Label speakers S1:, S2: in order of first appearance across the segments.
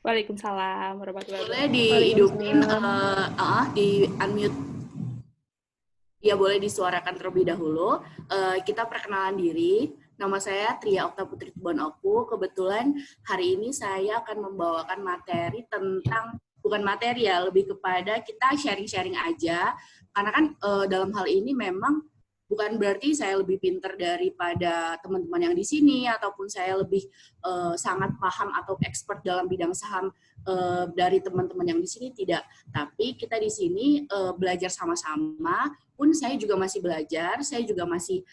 S1: Waalaikumsalam warahmatullahi
S2: Boleh
S1: wabarakatuh.
S2: dihidupin,
S3: Waalaikumsalam.
S2: di unmute. Ya, boleh disuarakan terlebih dahulu. Kita perkenalan diri. Nama saya Tria Okta Putri Tubonoku. Kebetulan hari ini saya akan membawakan materi tentang, bukan materi ya, lebih kepada kita sharing-sharing aja. Karena kan dalam hal ini memang bukan berarti saya lebih pintar daripada teman-teman yang di sini, ataupun saya lebih sangat paham atau expert dalam bidang saham dari teman-teman yang di sini, tidak. Tapi kita di sini belajar sama-sama, pun saya juga masih belajar, saya juga masih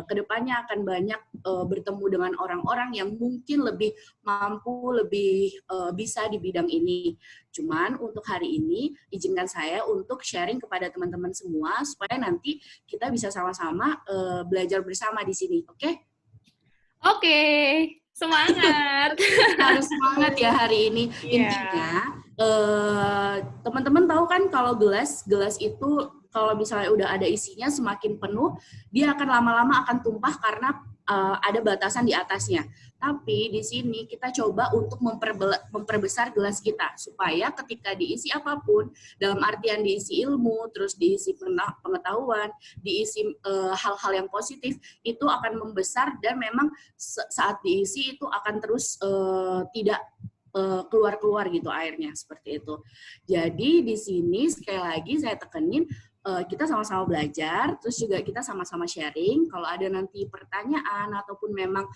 S2: kedepannya akan banyak bertemu dengan orang-orang yang mungkin lebih mampu, lebih bisa di bidang ini. Cuman untuk hari ini, izinkan saya untuk sharing kepada teman-teman semua, supaya nanti kita bisa sama-sama belajar bersama di sini, oke?
S1: Oke, semangat.
S2: Harus semangat ya hari ini. Intinya, teman-teman tahu kan kalau gelas itu kalau misalnya udah ada isinya semakin penuh, dia akan lama-lama akan tumpah karena ada batasan di atasnya. Tapi di sini kita coba untuk memperbesar gelas kita supaya ketika diisi apapun, dalam artian diisi ilmu, terus diisi pengetahuan, diisi hal-hal yang positif, itu akan membesar dan memang saat diisi itu akan terus tidak keluar-keluar gitu airnya, seperti itu. Jadi di sini sekali lagi saya tekenin, kita sama-sama belajar, terus juga kita sama-sama sharing. Kalau ada nanti pertanyaan ataupun memang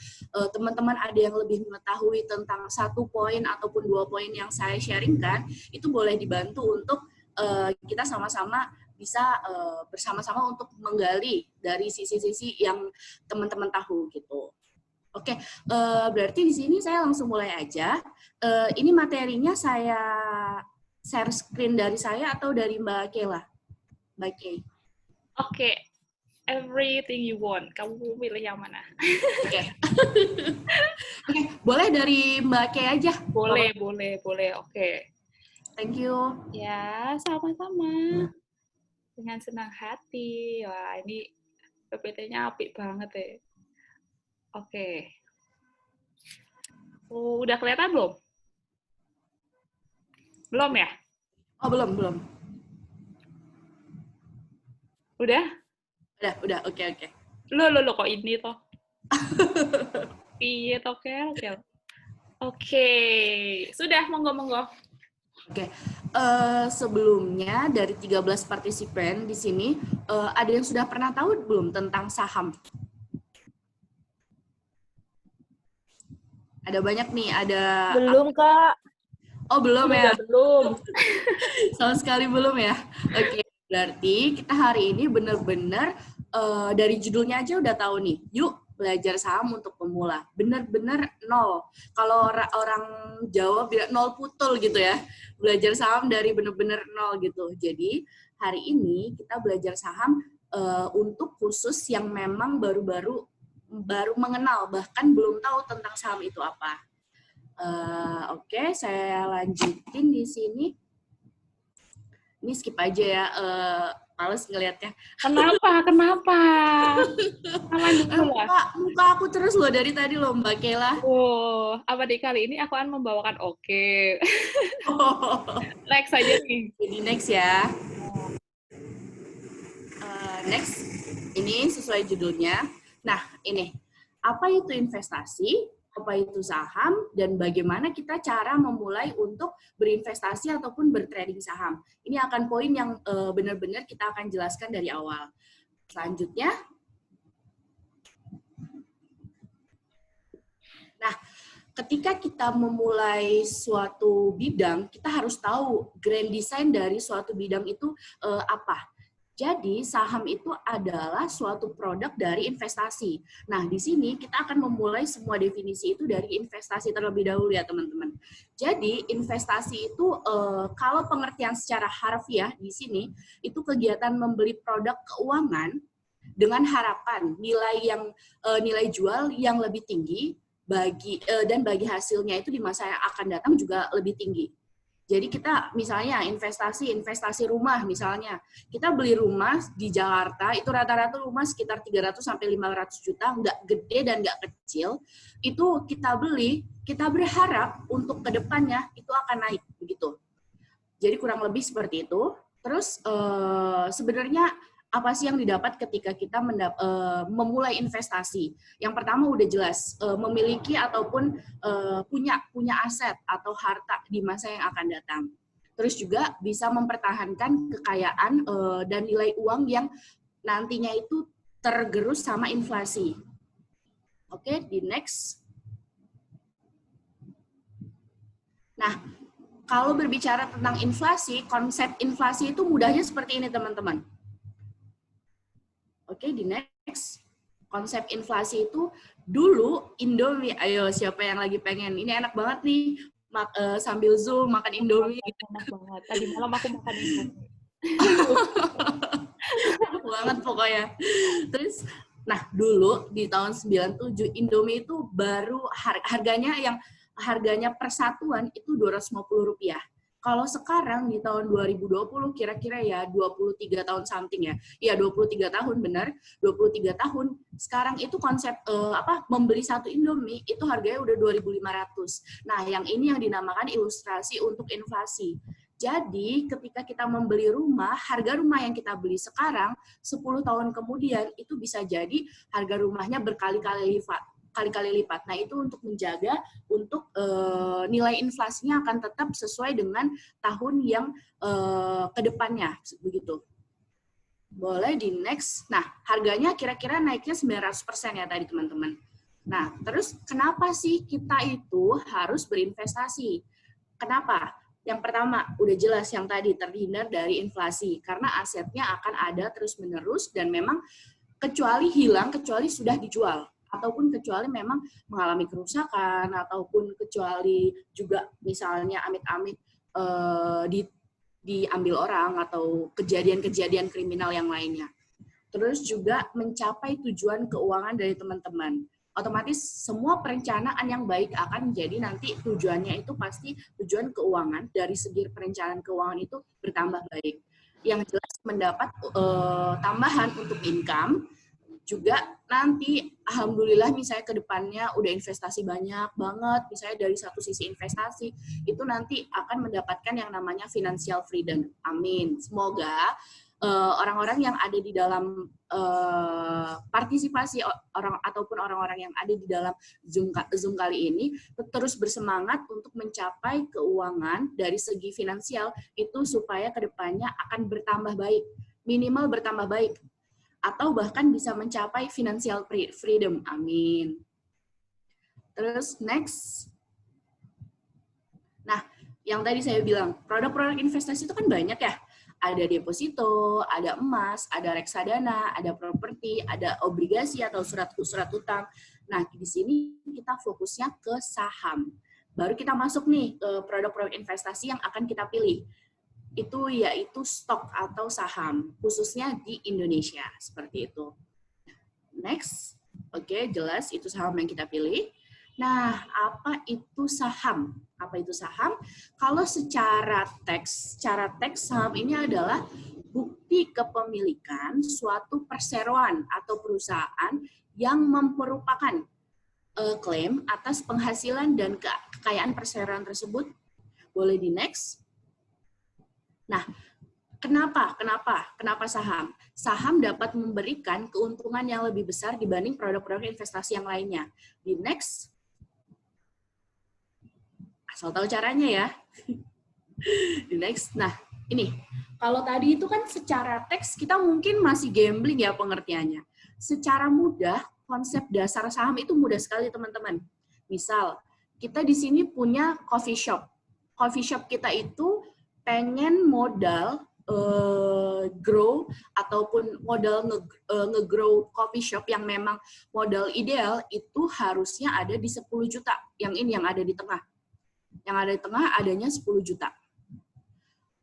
S2: teman-teman ada yang lebih mengetahui tentang 1 poin ataupun 2 poin yang saya sharingkan, itu boleh dibantu untuk kita sama-sama bisa bersama-sama untuk menggali dari sisi-sisi yang teman-teman tahu gitu. Oke, berarti di sini saya langsung mulai aja. Ini materinya saya share screen dari saya atau dari Mbak Kela? Mbak Kay.
S1: Oke, everything you want. Kamu pilih yang mana?
S2: Oke. Oke, boleh dari Mbak Kay aja.
S1: Boleh. Oke.
S2: Thank you.
S1: Ya, sama-sama. Dengan senang hati. Wah, ini PPT-nya apik banget ya. Oke. Udah kelihatan belum? Belum ya?
S2: Oh, belum.
S1: Udah?
S2: Udah. Oke.
S1: Lo kok ini toh? Iya, oke. Oke. Sudah, monggo.
S2: Oke. Sebelumnya dari 13 partisipan di sini, ada yang sudah pernah tahu belum tentang saham? Ada banyak nih, ada...
S3: Belum, Kak.
S2: Oh, belum ya?
S1: Belum.
S2: Sama sekali belum ya? Oke, berarti kita hari ini benar-benar dari judulnya aja udah tahu nih. Yuk belajar saham untuk pemula. Benar-benar nol. Kalau orang Jawa bilang nol putul gitu ya. Belajar saham dari benar-benar nol gitu. Jadi hari ini kita belajar saham untuk khusus yang memang baru mengenal, bahkan belum tahu tentang saham itu apa. Oke, saya lanjutin di sini. Ini skip aja ya, males ngelihatnya.
S1: Kenapa?
S2: Muka aku terus loh dari tadi loh, Mbak Kela.
S1: Oh, apa di kali ini aku akan membawakan oke. Next aja nih.
S2: Jadi next ya. Next, ini sesuai judulnya. Nah, ini. Apa itu investasi? Apa itu saham, dan bagaimana kita cara memulai untuk berinvestasi ataupun bertrading saham. Ini akan poin yang benar-benar kita akan jelaskan dari awal. Selanjutnya, nah, ketika kita memulai suatu bidang, kita harus tahu grand design dari suatu bidang itu apa. Jadi, saham itu adalah suatu produk dari investasi. Nah, di sini kita akan memulai semua definisi itu dari investasi terlebih dahulu ya, teman-teman. Jadi, investasi itu, kalau pengertian secara harfiah di sini, itu kegiatan membeli produk keuangan dengan harapan nilai jual yang lebih tinggi dan bagi hasilnya itu di masa yang akan datang juga lebih tinggi. Jadi kita misalnya investasi rumah misalnya. Kita beli rumah di Jakarta, itu rata-rata rumah sekitar 300 sampai 500 juta, nggak gede dan nggak kecil. Itu kita beli, kita berharap untuk kedepannya itu akan naik begitu. Jadi kurang lebih seperti itu. Terus sebenarnya apa sih yang didapat ketika kita memulai investasi? Yang pertama udah jelas memiliki ataupun punya aset atau harta di masa yang akan datang. Terus juga bisa mempertahankan kekayaan dan nilai uang yang nantinya itu tergerus sama inflasi. Oke, di next. Nah, kalau berbicara tentang inflasi, konsep inflasi itu mudahnya seperti ini, teman-teman. Oke, di next. Konsep inflasi itu dulu Indomie, ayo siapa yang lagi pengen, ini enak banget nih, sambil Zoom makan Indomie.
S1: Enak banget, tadi malam aku makan Indomie.
S2: Enak banget pokoknya. Terus, nah dulu di tahun 97 Indomie itu baru harganya persatuan itu Rp250. Kalau sekarang di tahun 2020 kira-kira ya 23 tahun something ya. Ya 23 tahun benar, 23 tahun. Sekarang itu konsep membeli satu Indomie itu harganya udah 2.500. Nah, yang ini yang dinamakan ilustrasi untuk inflasi. Jadi, ketika kita membeli rumah, harga rumah yang kita beli sekarang 10 tahun kemudian itu bisa jadi harga rumahnya berkali-kali lipat. Nah, itu untuk menjaga untuk nilai inflasinya akan tetap sesuai dengan tahun yang kedepannya, begitu. Boleh di next. Nah, harganya kira-kira naiknya 900% ya tadi, teman-teman. Nah, terus kenapa sih kita itu harus berinvestasi? Kenapa? Yang pertama, udah jelas yang tadi, terhindar dari inflasi. Karena asetnya akan ada terus-menerus dan memang kecuali sudah dijual. Ataupun kecuali memang mengalami kerusakan, ataupun kecuali juga misalnya amit-amit diambil orang, atau kejadian-kejadian kriminal yang lainnya. Terus juga mencapai tujuan keuangan dari teman-teman. Otomatis semua perencanaan yang baik akan menjadi nanti tujuannya itu pasti tujuan keuangan, dari segi perencanaan keuangan itu bertambah baik. Yang jelas mendapat tambahan untuk income, juga nanti alhamdulillah misalnya ke depannya udah investasi banyak banget, misalnya dari satu sisi investasi itu nanti akan mendapatkan yang namanya financial freedom. Amin. Semoga orang-orang yang ada di dalam partisipasi orang-orang yang ada di dalam Zoom kali ini terus bersemangat untuk mencapai keuangan dari segi finansial itu supaya ke depannya akan bertambah baik, minimal bertambah baik, atau bahkan bisa mencapai financial freedom. Amin. Terus next. Nah, yang tadi saya bilang, produk-produk investasi itu kan banyak ya. Ada deposito, ada emas, ada reksadana, ada properti, ada obligasi atau surat utang. Nah, di sini kita fokusnya ke saham. Baru kita masuk nih ke produk-produk investasi yang akan kita pilih. Itu yaitu stok atau saham, khususnya di Indonesia, seperti itu. Next, oke, jelas itu saham yang kita pilih. Nah, apa itu saham? Apa itu saham? Kalau secara teks saham ini adalah bukti kepemilikan suatu perseroan atau perusahaan yang merupakan klaim atas penghasilan dan kekayaan perseroan tersebut. Boleh di next. Nah, kenapa saham? Saham dapat memberikan keuntungan yang lebih besar dibanding produk-produk investasi yang lainnya. Di next. Asal tahu caranya ya. Di next. Nah, ini. Kalau tadi itu kan secara teks kita mungkin masih gambling ya pengertiannya. Secara mudah, konsep dasar saham itu mudah sekali, teman-teman. Misal, kita di sini punya coffee shop. Coffee shop kita itu pengen modal grow ataupun modal nge-grow coffee shop yang memang modal ideal itu harusnya ada di 10 juta. Yang ini yang ada di tengah. Yang ada di tengah adanya 10 juta.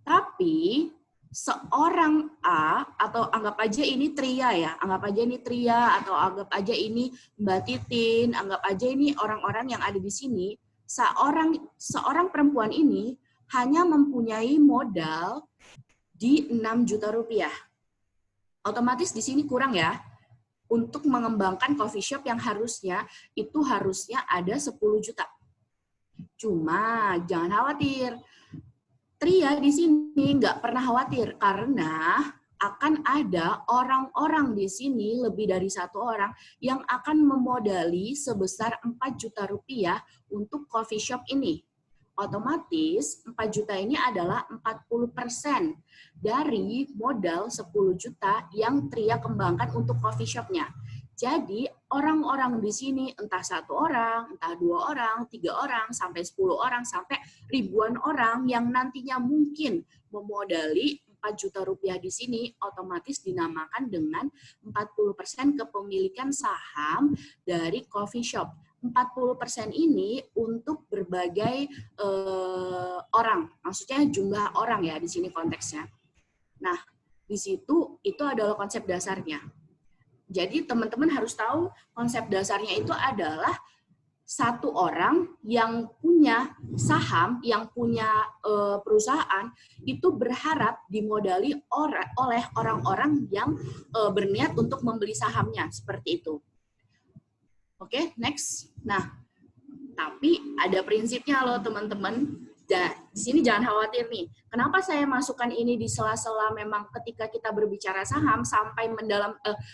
S2: Tapi seorang A, atau anggap aja ini Tria ya, anggap aja ini Tria, atau anggap aja ini Mbak Titin, anggap aja ini orang-orang yang ada di sini, seorang perempuan ini hanya mempunyai modal di 6 juta rupiah. Otomatis di sini kurang ya, untuk mengembangkan coffee shop yang harusnya ada 10 juta. Cuma jangan khawatir, Tria di sini nggak pernah khawatir karena akan ada orang-orang di sini, lebih dari 1 orang, yang akan memodali sebesar 4 juta rupiah untuk coffee shop ini. Otomatis 4 juta ini adalah 40% dari modal 10 juta yang Tria kembangkan untuk coffee shop-nya. Jadi orang-orang di sini entah 1 orang, entah 2 orang, 3 orang, sampai 10 orang, sampai ribuan orang yang nantinya mungkin memodali 4 juta rupiah di sini otomatis dinamakan dengan 40% kepemilikan saham dari coffee shop. 40% ini untuk berbagai orang, maksudnya jumlah orang ya di sini konteksnya. Nah, di situ itu adalah konsep dasarnya. Jadi teman-teman harus tahu konsep dasarnya itu adalah 1 orang yang punya saham, yang punya perusahaan, itu berharap dimodali oleh orang-orang yang berniat untuk membeli sahamnya, seperti itu. Oke, next. Nah, tapi ada prinsipnya loh teman-teman. Di sini jangan khawatir nih. Kenapa saya masukkan ini di sela-sela memang ketika kita berbicara saham sampai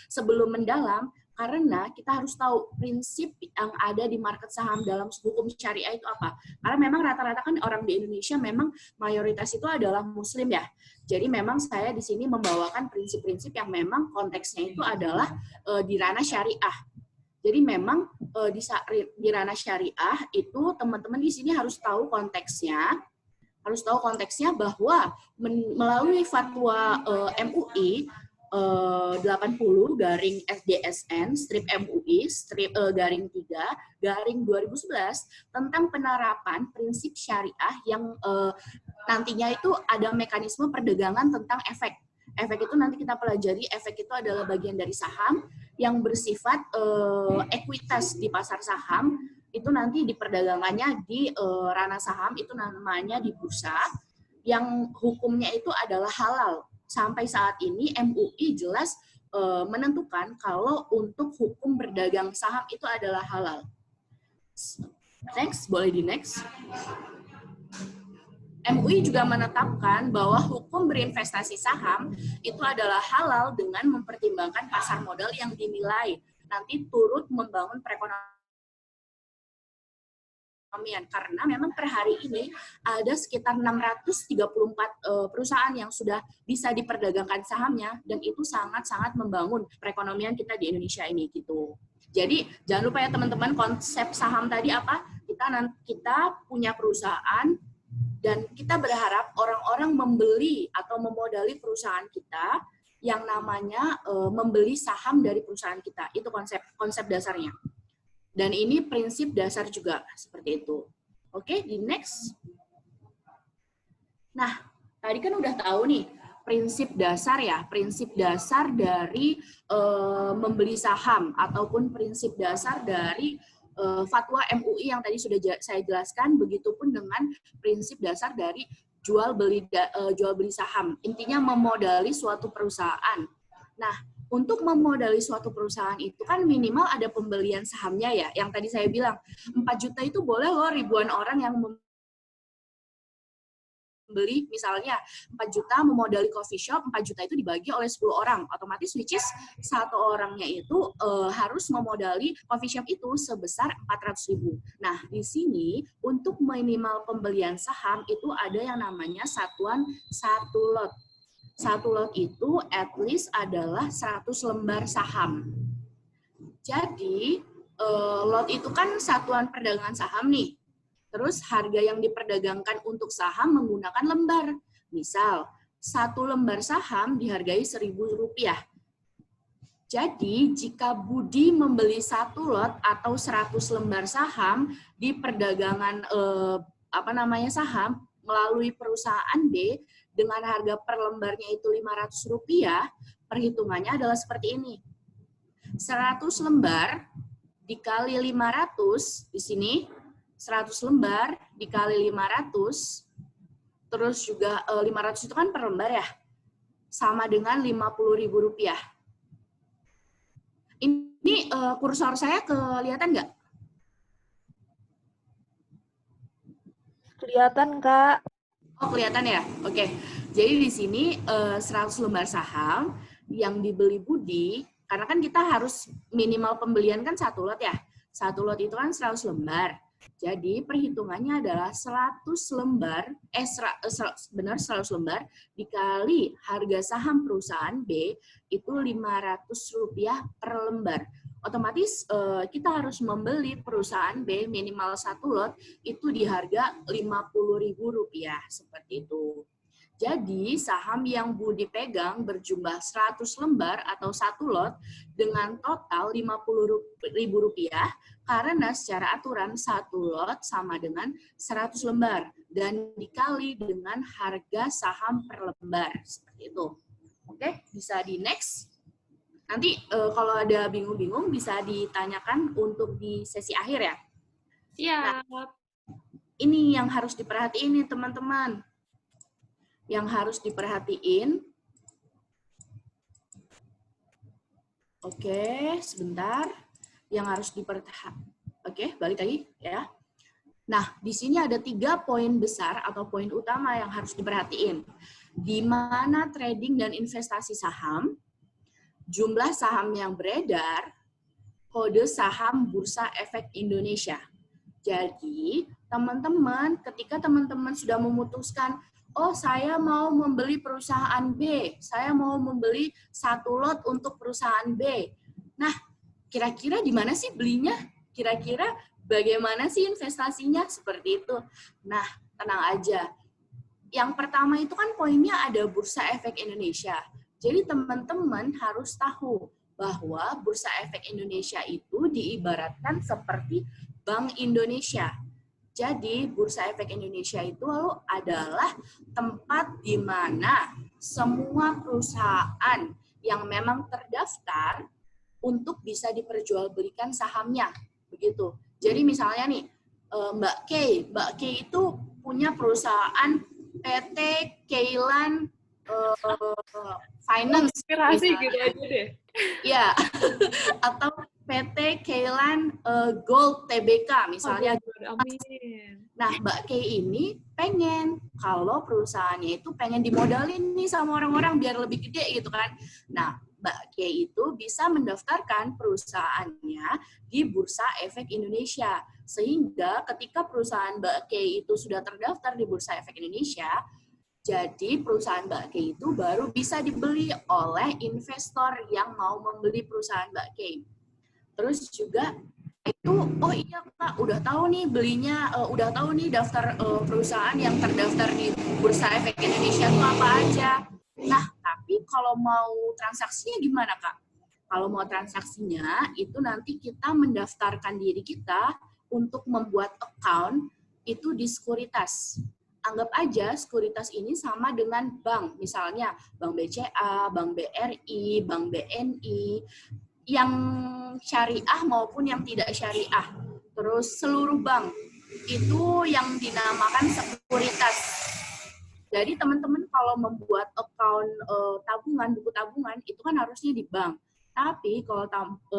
S2: sebelum mendalam? Karena kita harus tahu prinsip yang ada di market saham dalam hukum syariah itu apa. Karena memang rata-rata kan orang di Indonesia memang mayoritas itu adalah muslim ya. Jadi memang saya di sini membawakan prinsip-prinsip yang memang konteksnya itu adalah di ranah syariah. Jadi memang di ranah syariah itu teman-teman di sini harus tahu konteksnya, bahwa melalui fatwa MUI 80/DSN/MUI/3/2011 tentang penerapan prinsip syariah yang nantinya itu ada mekanisme perdagangan tentang efek. Efek itu nanti kita pelajari, efek itu adalah bagian dari saham yang bersifat ekuitas di pasar saham, itu nanti diperdagangkannya di ranah saham, itu namanya di bursa, yang hukumnya itu adalah halal. Sampai saat ini MUI jelas menentukan kalau untuk hukum berdagang saham itu adalah halal. Next, boleh di next. MUI juga menetapkan bahwa hukum berinvestasi saham itu adalah halal dengan mempertimbangkan pasar modal yang dinilai nanti turut membangun perekonomian. Karena memang per hari ini ada sekitar 634 perusahaan yang sudah bisa diperdagangkan sahamnya, dan itu sangat-sangat membangun perekonomian kita di Indonesia ini gitu. Jadi jangan lupa ya teman-teman, konsep saham tadi apa? Kita punya perusahaan dan kita berharap orang-orang membeli atau memodali perusahaan kita yang namanya membeli saham dari perusahaan kita. Itu konsep dasarnya. Dan ini prinsip dasar juga, seperti itu. Oke, di next. Nah, tadi kan udah tahu nih, prinsip dasar ya, prinsip dasar dari membeli saham, ataupun prinsip dasar dari fatwa MUI yang tadi sudah saya jelaskan, begitupun dengan prinsip dasar dari jual beli saham. Intinya memodali suatu perusahaan. Nah, untuk memodali suatu perusahaan itu kan minimal ada pembelian sahamnya ya. Yang tadi saya bilang, 4 juta itu boleh loh ribuan orang yang membeli, misalnya 4 juta memodali coffee shop, 4 juta itu dibagi oleh 10 orang. Otomatis which is 1 orangnya itu harus memodali coffee shop itu sebesar 400.000. Nah, di sini untuk minimal pembelian saham itu ada yang namanya satuan 1 lot. 1 lot itu at least adalah 100 lembar saham. Jadi, lot itu kan satuan perdagangan saham nih. Terus harga yang diperdagangkan untuk saham menggunakan lembar. Misal, 1 lembar saham dihargai Rp1.000. Jadi, jika Budi membeli 1 lot atau 100 lembar saham di perdagangan saham melalui perusahaan B, dengan harga per lembarnya itu Rp500, perhitungannya adalah seperti ini. 100 lembar dikali 500, di sini 100 lembar dikali 500 terus juga 500 itu kan per lembar ya, sama dengan Rp50.000. Ini kursor saya kelihatan nggak?
S3: Kelihatan, Kak.
S2: Oh, kelihatan ya? Oke. Jadi di sini 100 lembar saham yang dibeli Budi, karena kan kita harus minimal pembelian kan 1 lot ya. 1 lot itu kan 100 lembar. Jadi perhitungannya adalah 100 lembar, benar 100 lembar, dikali harga saham perusahaan B itu Rp500 per lembar. Otomatis kita harus membeli perusahaan B minimal 1 lot itu di harga Rp50.000, seperti itu. Jadi saham yang Budi pegang berjumlah 100 lembar atau 1 lot dengan total Rp50.000 karena secara aturan 1 lot sama dengan 100 lembar dan dikali dengan harga saham per lembar. Seperti itu. Oke, bisa di next. Nanti kalau ada bingung-bingung bisa ditanyakan untuk di sesi akhir ya.
S1: Siap.
S2: Nah, ini yang harus diperhatiin nih teman-teman. Yang harus diperhatiin. Oke, sebentar. Yang harus diperhatikan. Oke, balik lagi ya. Nah, di sini ada 3 poin besar atau poin utama yang harus diperhatiin. Di mana trading dan investasi saham, jumlah saham yang beredar, kode saham Bursa Efek Indonesia. Jadi, teman-teman, ketika teman-teman sudah memutuskan, oh saya mau membeli perusahaan B, saya mau membeli 1 lot untuk perusahaan B. Nah, kira-kira di mana sih belinya? Kira-kira bagaimana sih investasinya? Seperti itu. Nah, tenang aja. Yang pertama itu kan poinnya ada Bursa Efek Indonesia. Jadi teman-teman harus tahu bahwa Bursa Efek Indonesia itu diibaratkan seperti Bank Indonesia. Jadi Bursa Efek Indonesia itu adalah tempat di mana semua perusahaan yang memang terdaftar untuk bisa diperjualbelikan sahamnya, begitu. Jadi misalnya nih Mbak K itu punya perusahaan PT Keilan Finance.
S1: Inspirasi gitu aja deh.
S2: Ya, atau PT Keilan Gold Tbk misalnya.
S1: Amin.
S2: Nah, Mbak K ini pengen kalau perusahaannya itu pengen dimodalin nih sama orang-orang biar lebih gede gitu kan. Nah, Mbak K itu bisa mendaftarkan perusahaannya di Bursa Efek Indonesia. Sehingga ketika perusahaan Mbak K itu sudah terdaftar di Bursa Efek Indonesia, jadi perusahaan Mbak K itu baru bisa dibeli oleh investor yang mau membeli perusahaan Mbak K. Terus juga itu, oh iya Kak, udah tahu nih belinya, udah tahu nih daftar perusahaan yang terdaftar di Bursa Efek Indonesia itu apa aja. Nah, tapi kalau mau transaksinya gimana Kak? Kalau mau transaksinya, itu nanti kita mendaftarkan diri kita untuk membuat account itu di sekuritas. Anggap aja sekuritas ini sama dengan bank, misalnya Bank BCA, Bank BRI, Bank BNI, yang syariah maupun yang tidak syariah. Terus seluruh bank itu yang dinamakan sekuritas. Jadi teman-teman kalau membuat account tabungan, buku tabungan, itu kan harusnya di bank. Tapi kalau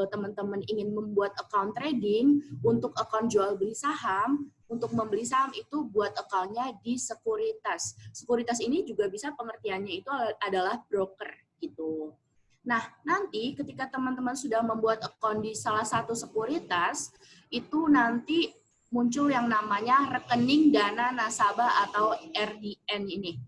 S2: teman-teman ingin membuat account trading untuk account jual beli saham, untuk membeli saham itu buat account-nya di sekuritas. Sekuritas ini juga bisa pengertiannya itu adalah broker gitu. Nah, nanti ketika teman-teman sudah membuat account di salah satu sekuritas, itu nanti muncul yang namanya rekening dana nasabah atau RDN ini.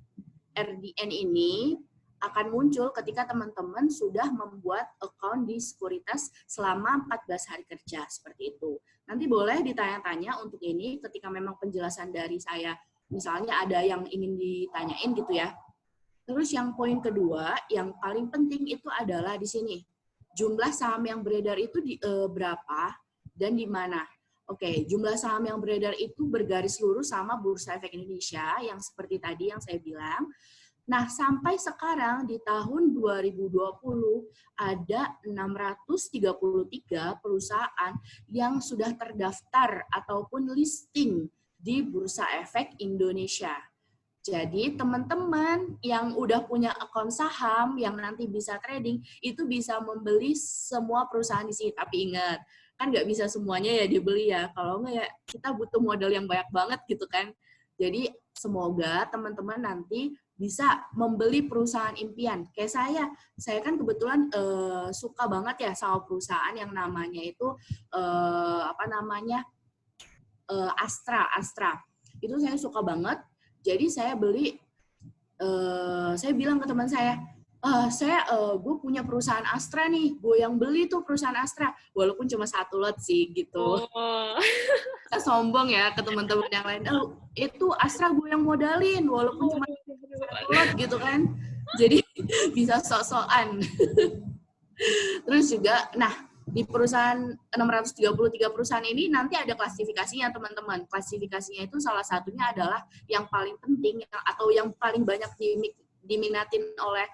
S2: RDN ini akan muncul ketika teman-teman sudah membuat account di sekuritas selama 14 hari kerja, seperti itu. Nanti boleh ditanya-tanya untuk ini ketika memang penjelasan dari saya, misalnya ada yang ingin ditanyain gitu ya. Terus yang poin kedua, yang paling penting itu adalah di sini. Jumlah saham yang beredar itu berapa dan di mana? Oke, jumlah saham yang beredar itu bergaris lurus sama Bursa Efek Indonesia yang seperti tadi yang saya bilang. Nah, sampai sekarang di tahun 2020 ada 633 perusahaan yang sudah terdaftar ataupun listing di Bursa Efek Indonesia. Jadi teman-teman yang udah punya akun saham yang nanti bisa trading itu bisa membeli semua perusahaan di sini. Tapi ingat, kan nggak bisa semuanya ya dibeli ya. Kalau nggak ya kita butuh modal yang banyak banget gitu kan. Jadi semoga teman-teman nanti bisa membeli perusahaan impian. Kayak saya kan kebetulan suka banget ya sama perusahaan yang namanya itu Astra. Itu saya suka banget. Jadi saya beli, saya bilang ke teman saya, gue punya perusahaan Astra nih, gue yang beli tuh perusahaan Astra, walaupun cuma 1 lot sih gitu.
S1: Oh.
S2: Saya sombong ya ke teman-teman yang lain, itu Astra gue yang modalin, walaupun cuma 1 lot gitu kan. Jadi bisa sok-sokan. Terus juga, nah di perusahaan 633 perusahaan ini nanti ada klasifikasinya teman-teman. Klasifikasinya itu salah satunya adalah yang paling penting atau yang paling banyak diminatin oleh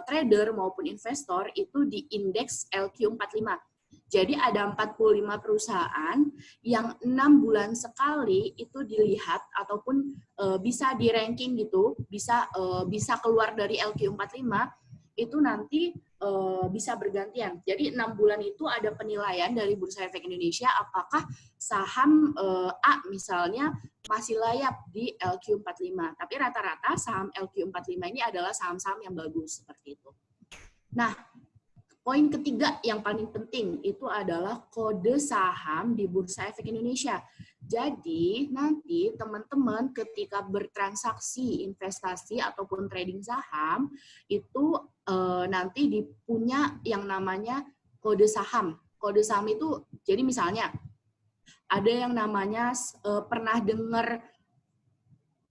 S2: trader maupun investor itu di indeks LQ45. Jadi ada 45 perusahaan yang 6 bulan sekali itu dilihat ataupun bisa di ranking gitu, bisa keluar dari LQ45 itu nanti bisa bergantian. Jadi 6 bulan itu ada penilaian dari Bursa Efek Indonesia apakah saham A misalnya masih layak di LQ45. Tapi rata-rata saham LQ45 ini adalah saham-saham yang bagus seperti itu. Nah, poin ketiga yang paling penting itu adalah kode saham di Bursa Efek Indonesia. Jadi nanti teman-teman ketika bertransaksi investasi ataupun trading saham itu nanti punya yang namanya kode saham. Kode saham itu jadi misalnya ada yang namanya pernah dengar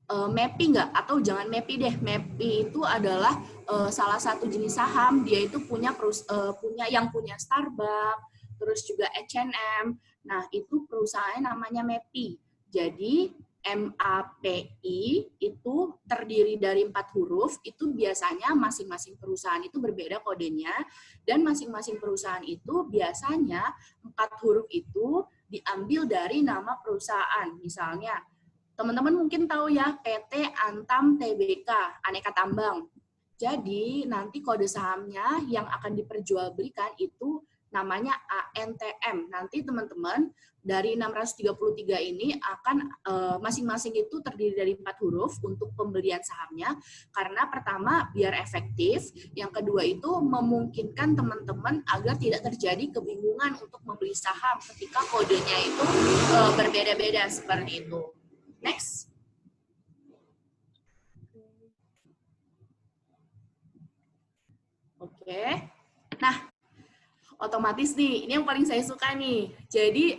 S2: MAPI nggak? Atau jangan MAPI deh. MAPI itu adalah salah satu jenis saham. Dia itu punya Starbucks, terus juga H&M. Nah, itu perusahaan namanya MAPI. Jadi MAPI itu terdiri dari 4 huruf, itu biasanya masing-masing perusahaan itu berbeda kodenya, dan masing-masing perusahaan itu biasanya 4 huruf itu diambil dari nama perusahaan. Misalnya, teman-teman mungkin tahu ya, PT Antam Tbk, Aneka Tambang. Jadi nanti kode sahamnya yang akan diperjualbelikan itu namanya ANTM. Nanti teman-teman dari 633 ini akan masing-masing itu terdiri dari 4 huruf untuk pembelian sahamnya. Karena pertama biar efektif, yang kedua itu memungkinkan teman-teman agar tidak terjadi kebingungan untuk membeli saham ketika kodenya itu berbeda-beda seperti itu. Next. Oke. Nah, otomatis nih, ini yang paling saya suka nih. Jadi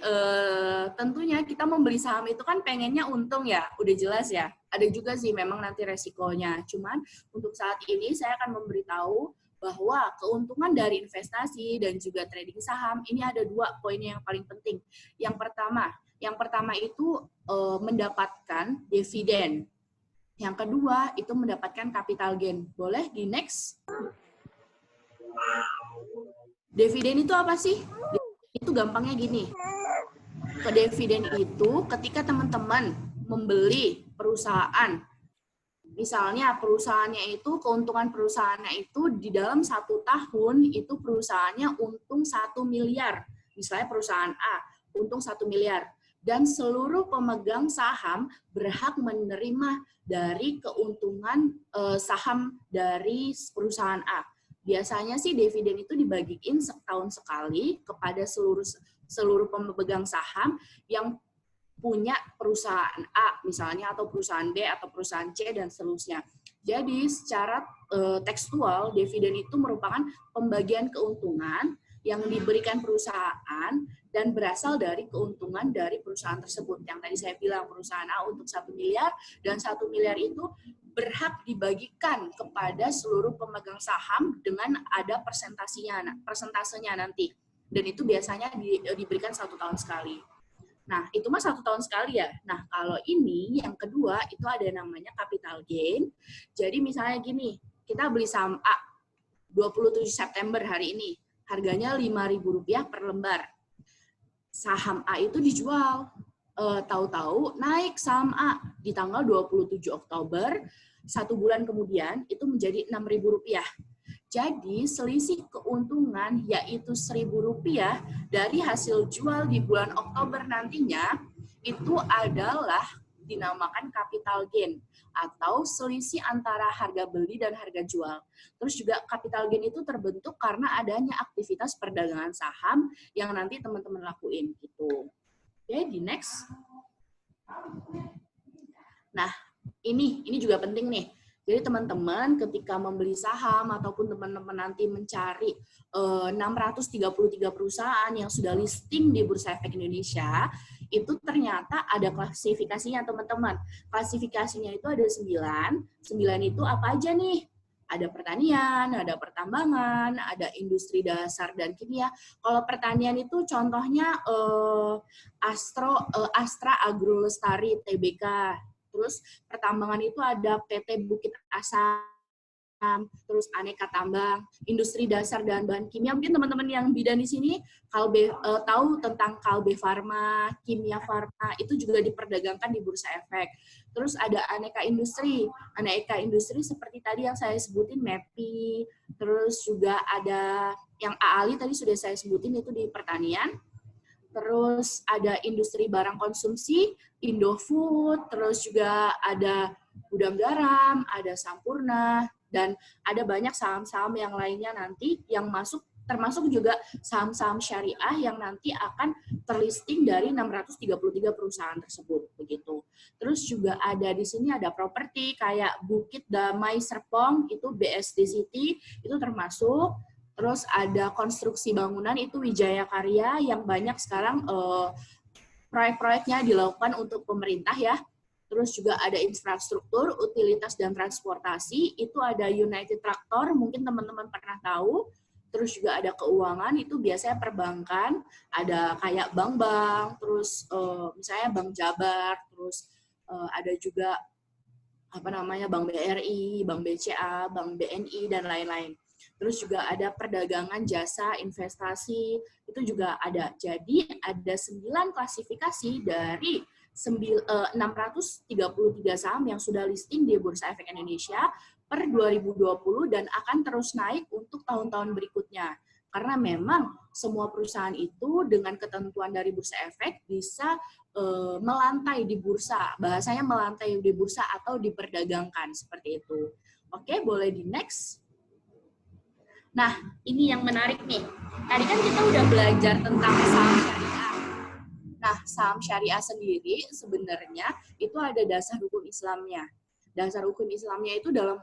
S2: tentunya kita membeli saham itu kan pengennya untung ya, udah jelas ya. Ada juga sih memang nanti resikonya. Cuman untuk saat ini saya akan memberitahu bahwa keuntungan dari investasi dan juga trading saham ini ada 2 poin yang paling penting. Yang pertama itu mendapatkan dividen. Yang kedua itu mendapatkan capital gain. Boleh di next? Dividen itu apa sih? Itu gampangnya gini. Dividen itu ketika teman-teman membeli perusahaan, misalnya perusahaannya itu, keuntungan perusahaannya itu di dalam 1 tahun itu perusahaannya untung 1 miliar. Misalnya perusahaan A, untung 1 miliar. Dan seluruh pemegang saham berhak menerima dari keuntungan saham dari perusahaan A. Biasanya sih dividen itu dibagiin setahun sekali kepada seluruh pemegang saham yang punya perusahaan A misalnya, atau perusahaan B, atau perusahaan C, dan seterusnya. Jadi secara tekstual, dividen itu merupakan pembagian keuntungan yang diberikan perusahaan dan berasal dari keuntungan dari perusahaan tersebut. Yang tadi saya bilang, perusahaan A untuk 1 miliar, dan 1 miliar itu berhak dibagikan kepada seluruh pemegang saham dengan ada persentasenya nanti. Dan itu biasanya diberikan 1 tahun sekali. Nah, itu mah 1 tahun sekali ya. Nah, kalau ini yang kedua itu ada namanya capital gain. Jadi misalnya gini, kita beli saham A 27 September hari ini, harganya Rp5.000 per lembar. Saham A itu dijual tahu-tahu naik saham A di tanggal 27 Oktober, 1 bulan kemudian itu menjadi Rp6.000. Jadi selisih keuntungan yaitu Rp1.000 dari hasil jual di bulan Oktober nantinya itu adalah dinamakan capital gain atau selisih antara harga beli dan harga jual. Terus juga capital gain itu terbentuk karena adanya aktivitas perdagangan saham yang nanti teman-teman lakuin gitu. Oke, di next. Nah, ini juga penting nih. Jadi teman-teman ketika membeli saham ataupun teman-teman nanti mencari 633 perusahaan yang sudah listing di Bursa Efek Indonesia, itu ternyata ada klasifikasinya teman-teman. Klasifikasinya itu ada 9. 9 itu apa aja nih? Ada pertanian, ada pertambangan, ada industri dasar dan kimia. Kalau pertanian itu contohnya Astra Agro Lestari Tbk. Terus pertambangan itu ada PT Bukit Asam, terus aneka tambang, industri dasar dan bahan kimia. Mungkin teman-teman yang bidan di sini tahu tentang Kalbe Farma, Kimia Farma, itu juga diperdagangkan di Bursa Efek. Terus ada aneka industri seperti tadi yang saya sebutin MEPI, terus juga ada yang AALI tadi sudah saya sebutin itu di pertanian. Terus ada industri barang konsumsi, Indofood, terus juga ada Gudang Garam, ada Sampurna, dan ada banyak saham-saham yang lainnya nanti yang masuk, termasuk juga saham-saham syariah yang nanti akan terlisting dari 633 perusahaan tersebut, begitu. Terus juga ada di sini ada properti kayak Bukit Damai Serpong, itu BSD City, itu termasuk. Terus ada konstruksi bangunan itu Wijaya Karya yang banyak sekarang proyek-proyeknya dilakukan untuk pemerintah ya. Terus juga ada infrastruktur, utilitas dan transportasi itu ada United Tractor, mungkin teman-teman pernah tahu. Terus juga ada keuangan itu biasanya perbankan, ada kayak bank-bank, terus misalnya Bank Jabar, terus ada juga Bank BRI, Bank BCA, Bank BNI dan lain-lain. Terus juga ada perdagangan jasa, investasi, itu juga ada. Jadi ada 9 klasifikasi dari 633 saham yang sudah listing di Bursa Efek Indonesia per 2020 dan akan terus naik untuk tahun-tahun berikutnya. Karena memang semua perusahaan itu dengan ketentuan dari Bursa Efek bisa melantai di bursa. Bahasanya melantai di bursa atau diperdagangkan, seperti itu. Oke, boleh di next. Nah, ini yang menarik nih. Tadi kan kita udah belajar tentang saham syariah. Nah, saham syariah sendiri sebenarnya itu ada dasar hukum Islamnya. Dasar hukum Islamnya itu dalam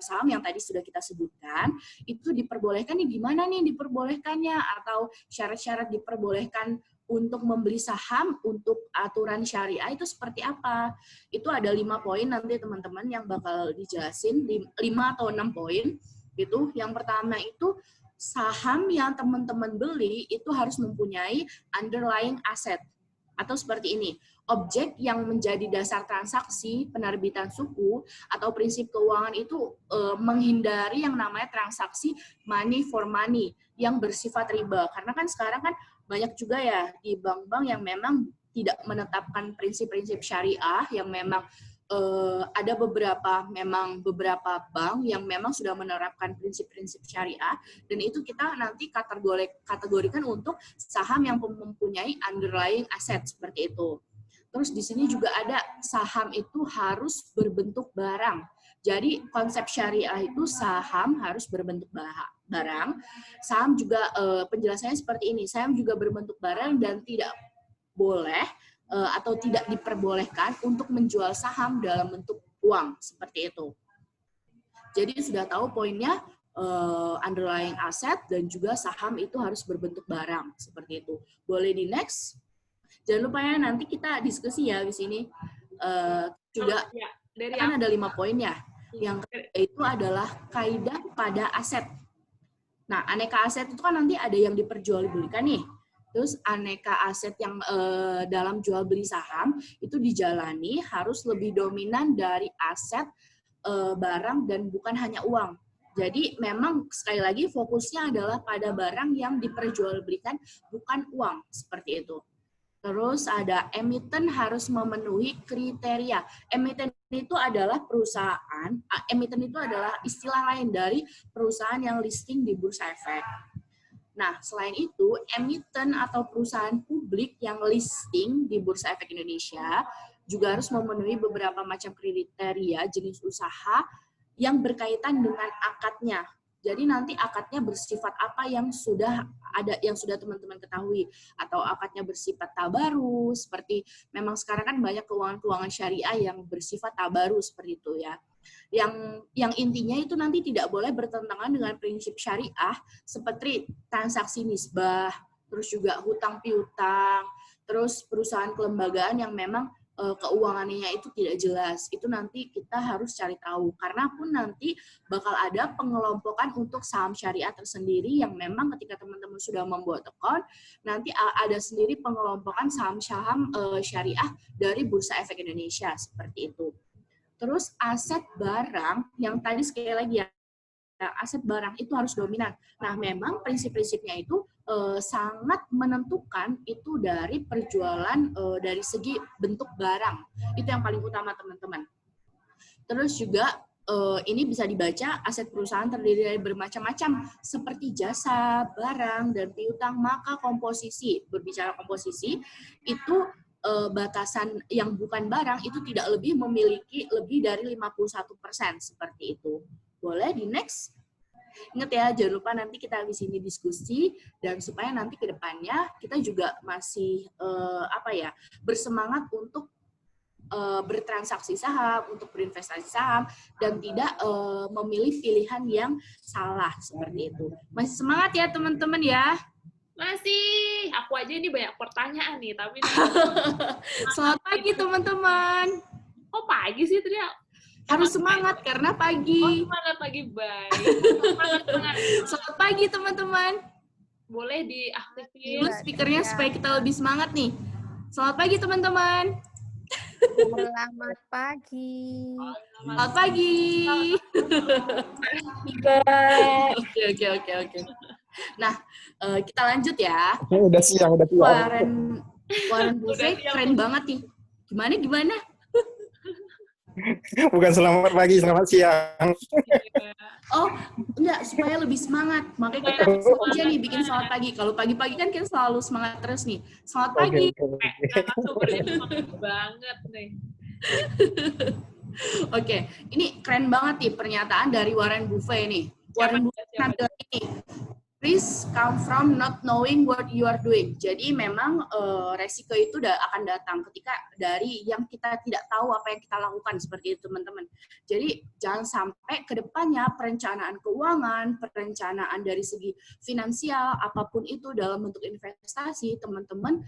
S2: saham yang tadi sudah kita sebutkan, itu diperbolehkan nih gimana nih diperbolehkannya atau syarat-syarat diperbolehkan untuk membeli saham untuk aturan syariah itu seperti apa. Itu ada 5 poin nanti teman-teman yang bakal dijelasin, 5 atau 6 poin. Gitu. Yang pertama itu saham yang teman-teman beli itu harus mempunyai underlying asset atau seperti ini, objek yang menjadi dasar transaksi penerbitan suku atau prinsip keuangan itu menghindari yang namanya transaksi money for money yang bersifat riba. Karena kan sekarang kan banyak juga ya di bank-bank yang memang tidak menetapkan prinsip-prinsip syariah yang memang ada beberapa bank yang memang sudah menerapkan prinsip-prinsip syariah dan itu kita nanti kategorikan untuk saham yang mempunyai underlying asset seperti itu. Terus di sini juga ada saham itu harus berbentuk barang. Jadi konsep syariah itu saham harus berbentuk barang. Saham juga penjelasannya seperti ini. Saham juga berbentuk barang dan tidak boleh atau tidak diperbolehkan untuk menjual saham dalam bentuk uang, seperti itu. Jadi sudah tahu poinnya, underlying asset dan juga saham itu harus berbentuk barang, seperti itu. Boleh di next? Jangan lupa ya, nanti kita diskusi ya di sini. Juga kan ada 5 poin ya. Yang itu adalah kaidah pada aset. Nah, aneka aset itu kan nanti ada yang diperjualbelikan nih. Terus aneka aset yang dalam jual beli saham itu dijalani harus lebih dominan dari aset barang dan bukan hanya uang. Jadi memang sekali lagi fokusnya adalah pada barang yang diperjualbelikan bukan uang, seperti itu. Terus ada emiten harus memenuhi kriteria. Emiten itu adalah perusahaan, emiten itu adalah istilah lain dari perusahaan yang listing di Bursa Efek. Nah, selain itu, emiten atau perusahaan publik yang listing di Bursa Efek Indonesia juga harus memenuhi beberapa macam kriteria jenis usaha yang berkaitan dengan akadnya. Jadi nanti akadnya bersifat apa yang sudah ada, yang sudah teman-teman ketahui, atau akadnya bersifat tabarus, seperti memang sekarang kan banyak keuangan-keuangan syariah yang bersifat tabarus seperti itu ya. Yang intinya itu nanti tidak boleh bertentangan dengan prinsip syariah seperti transaksi nisbah, terus juga hutang piutang, terus perusahaan kelembagaan yang memang keuangannya itu tidak jelas. Itu nanti kita harus cari tahu, karena pun nanti bakal ada pengelompokan untuk saham syariah tersendiri yang memang ketika teman-teman sudah membuat account, nanti ada sendiri pengelompokan saham-saham syariah dari Bursa Efek Indonesia, seperti itu. Terus aset barang, yang tadi sekali lagi ya, aset barang itu harus dominan. Nah, memang prinsip-prinsipnya itu sangat menentukan itu dari perjualan dari segi bentuk barang. Itu yang paling utama, teman-teman. Terus juga ini bisa dibaca, aset perusahaan terdiri dari bermacam-macam seperti jasa, barang, dan piutang. Maka komposisi, berbicara komposisi, itu batasan yang bukan barang itu tidak lebih memiliki lebih dari 51%, seperti itu. Boleh di next? Ingat ya, jangan lupa nanti kita habis ini diskusi, dan supaya nanti ke depannya kita juga masih bersemangat untuk bertransaksi saham, untuk berinvestasi saham, dan tidak memilih pilihan yang salah, seperti itu. Masih semangat ya teman-teman ya?
S1: Masih, aku aja ini banyak pertanyaan nih, tapi
S2: Selamat pagi teman-teman.
S1: kok pagi sih tadi?
S2: Harus semangat karena pagi.
S1: Semangat pagi, baik. Semangat.
S2: Selamat pagi teman-teman.
S1: Boleh diaktifin
S2: dulu speakernya supaya kita lebih semangat nih. Selamat pagi teman-teman.
S3: Selamat pagi.
S2: Selamat pagi. Oke. Nah, kita lanjut ya.
S4: Udah siang.
S2: Warren Buffett keren banget nih. Gimana?
S4: Bukan selamat pagi, selamat siang.
S2: Oh, enggak, supaya lebih semangat. Makanya kita aja nih bikin selamat pagi. Kalau pagi-pagi kan kita selalu semangat terus nih. Selamat pagi.
S1: Sumbernya semangat banget nih.
S2: Oke, ini keren banget nih pernyataan dari Warren Buffett nih. Warren Buffett ini, risk come from not knowing what you are doing. Jadi memang resiko itu akan datang ketika dari yang kita tidak tahu apa yang kita lakukan, seperti itu teman-teman. Jadi jangan sampai ke depannya perencanaan keuangan, perencanaan dari segi finansial, apapun itu dalam bentuk investasi, teman-teman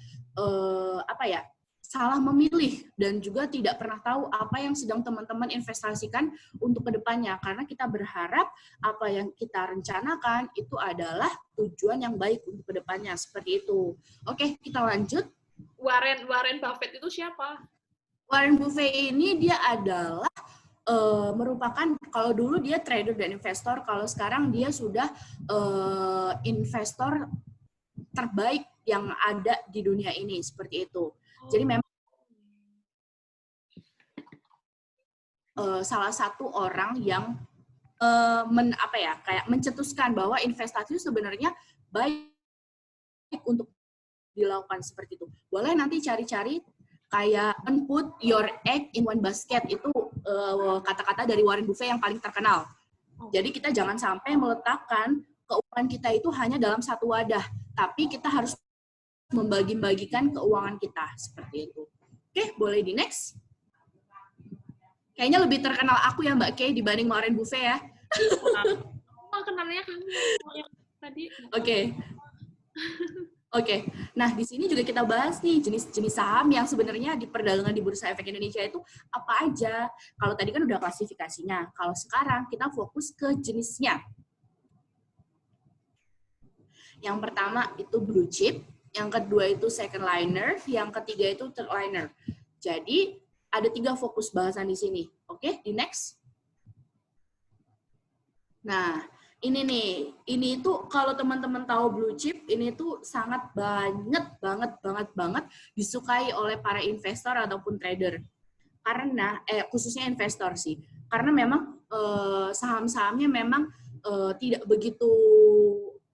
S2: salah memilih dan juga tidak pernah tahu apa yang sedang teman-teman investasikan untuk kedepannya, karena kita berharap apa yang kita rencanakan itu adalah tujuan yang baik untuk kedepannya, seperti itu. Oke, kita lanjut.
S1: Warren Buffett itu siapa?
S2: Warren Buffett ini dia adalah merupakan, kalau dulu dia trader dan investor, kalau sekarang dia sudah investor terbaik yang ada di dunia ini, seperti itu. Jadi memang salah satu orang yang mencetuskan bahwa investasi sebenarnya baik untuk dilakukan, seperti itu. Boleh nanti cari-cari kayak put your egg in one basket, itu kata-kata dari Warren Buffett yang paling terkenal. Jadi kita jangan sampai meletakkan keuangan kita itu hanya dalam satu wadah, tapi kita harus membagi-bagikan keuangan kita, seperti itu. Oke, boleh di next. Kayaknya lebih terkenal aku ya Mbak Kay dibanding Warren Buffett ya.
S1: Kenalnya kamu yang tadi.
S2: Oke. Nah, di sini juga kita bahas nih jenis-jenis saham yang sebenarnya diperdagangkan di Bursa Efek Indonesia itu apa aja. Kalau tadi kan udah klasifikasinya. Kalau sekarang kita fokus ke jenisnya. Yang pertama itu blue chip, yang kedua itu second liner, yang ketiga itu third liner. Jadi ada 3 fokus bahasan di sini. Oke, di next. Nah, ini nih, ini tuh kalau teman-teman tahu blue chip, ini tuh sangat banget disukai oleh para investor ataupun trader. Karena khususnya investor sih. Karena memang saham-sahamnya memang tidak begitu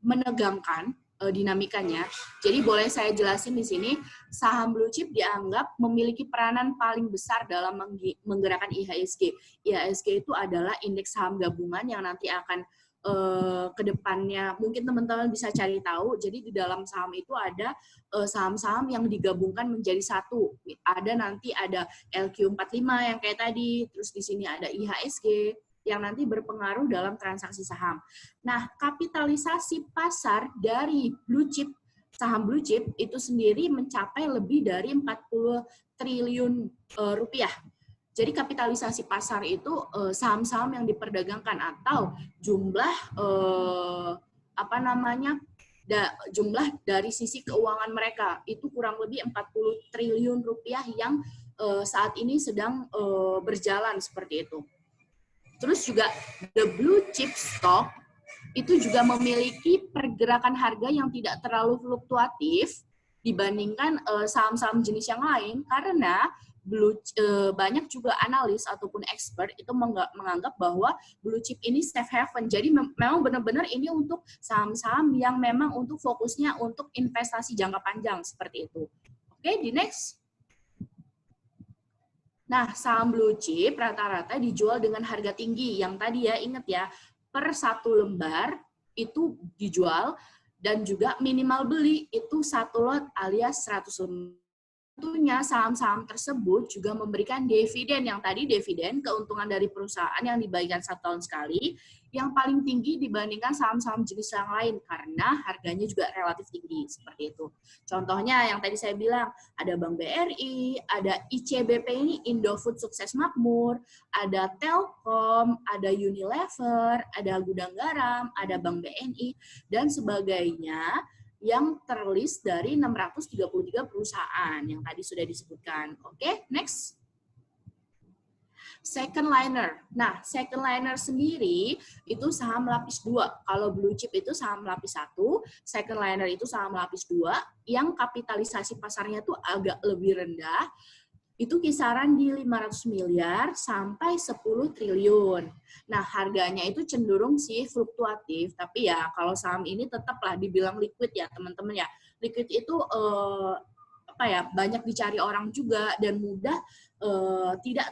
S2: menegangkan dinamikanya. Jadi boleh saya jelasin di sini, saham blue chip dianggap memiliki peranan paling besar dalam menggerakkan IHSG. IHSG itu adalah indeks saham gabungan yang nanti akan ke depannya mungkin teman-teman bisa cari tahu. Jadi di dalam saham itu ada saham-saham yang digabungkan menjadi satu. Nanti ada LQ45 yang kayak tadi, terus di sini ada IHSG yang nanti berpengaruh dalam transaksi saham. Nah, kapitalisasi pasar dari blue chip, saham blue chip itu sendiri mencapai lebih dari 40 triliun rupiah. Jadi kapitalisasi pasar itu saham-saham yang diperdagangkan atau jumlah jumlah dari sisi keuangan mereka itu kurang lebih 40 triliun rupiah yang saat ini sedang berjalan seperti itu. Terus juga the blue chip stock itu juga memiliki pergerakan harga yang tidak terlalu fluktuatif dibandingkan saham-saham jenis yang lain karena banyak juga analis ataupun expert itu menganggap bahwa blue chip ini safe haven. Jadi memang benar-benar ini untuk saham-saham yang memang untuk fokusnya untuk investasi jangka panjang seperti itu. Oke, di next. Nah, saham blue chip rata-rata dijual dengan harga tinggi. Yang tadi ya, ingat ya, per satu lembar itu dijual dan juga minimal beli itu satu lot alias 100 lembar. Tentunya saham-saham tersebut juga memberikan dividen, yang tadi dividen keuntungan dari perusahaan yang dibagikan 1 tahun sekali yang paling tinggi dibandingkan saham-saham jenis yang lain karena harganya juga relatif tinggi seperti itu. Contohnya yang tadi saya bilang ada Bank BRI, ada ICBP ini Indofood Sukses Makmur, ada Telkom, ada Unilever, ada Gudang Garam, ada Bank BNI dan sebagainya yang terlist dari 633 perusahaan yang tadi sudah disebutkan. Oke, next. Second liner. Nah, second liner sendiri itu saham lapis 2. Kalau blue chip itu saham lapis 1, second liner itu saham lapis 2 yang kapitalisasi pasarnya tuh agak lebih rendah. Itu kisaran di 500 miliar sampai 10 triliun. Nah, harganya itu cenderung sih fluktuatif, tapi ya kalau saham ini tetaplah dibilang liquid ya, teman-teman ya. Liquid itu banyak dicari orang juga dan mudah tidak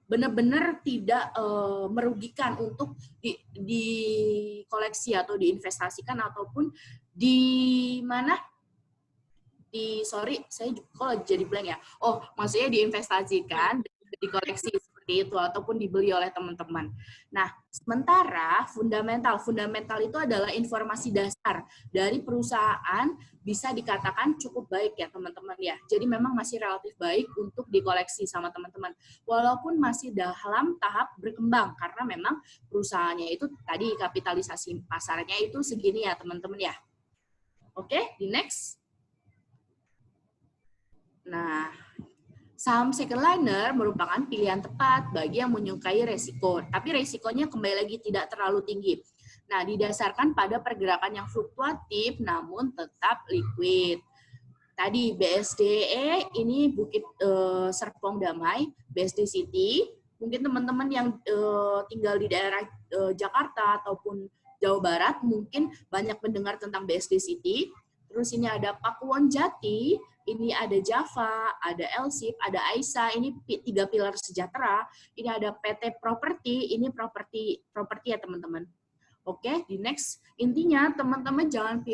S2: benar-benar tidak merugikan untuk di koleksi atau diinvestasikan ataupun saya kok jadi blank ya. Oh, maksudnya diinvestasikan, dikoleksi seperti itu ataupun dibeli oleh teman-teman. Nah, sementara fundamental itu adalah informasi dasar dari perusahaan bisa dikatakan cukup baik ya teman-teman ya. Jadi memang masih relatif baik untuk dikoleksi sama teman-teman. Walaupun masih dalam tahap berkembang karena memang perusahaannya itu tadi kapitalisasi pasarnya itu segini ya teman-teman ya. Oke, di next. Nah, saham second liner merupakan pilihan tepat bagi yang menyukai resiko, tapi resikonya kembali lagi tidak terlalu tinggi. Nah, didasarkan pada pergerakan yang fluktuatif namun tetap liquid. Tadi BSDE ini Bukit Serpong Damai, BSD City. Mungkin teman-teman yang tinggal di daerah Jakarta ataupun Jawa Barat mungkin banyak mendengar tentang BSD City. Terus ini ada Pakuwon Jati, ini ada Java, ada Elsip, ada Aisa, ini 3 pilar sejahtera. Ini ada PT Properti, ini properti ya teman-teman. Oke, di next. Intinya teman-teman jangan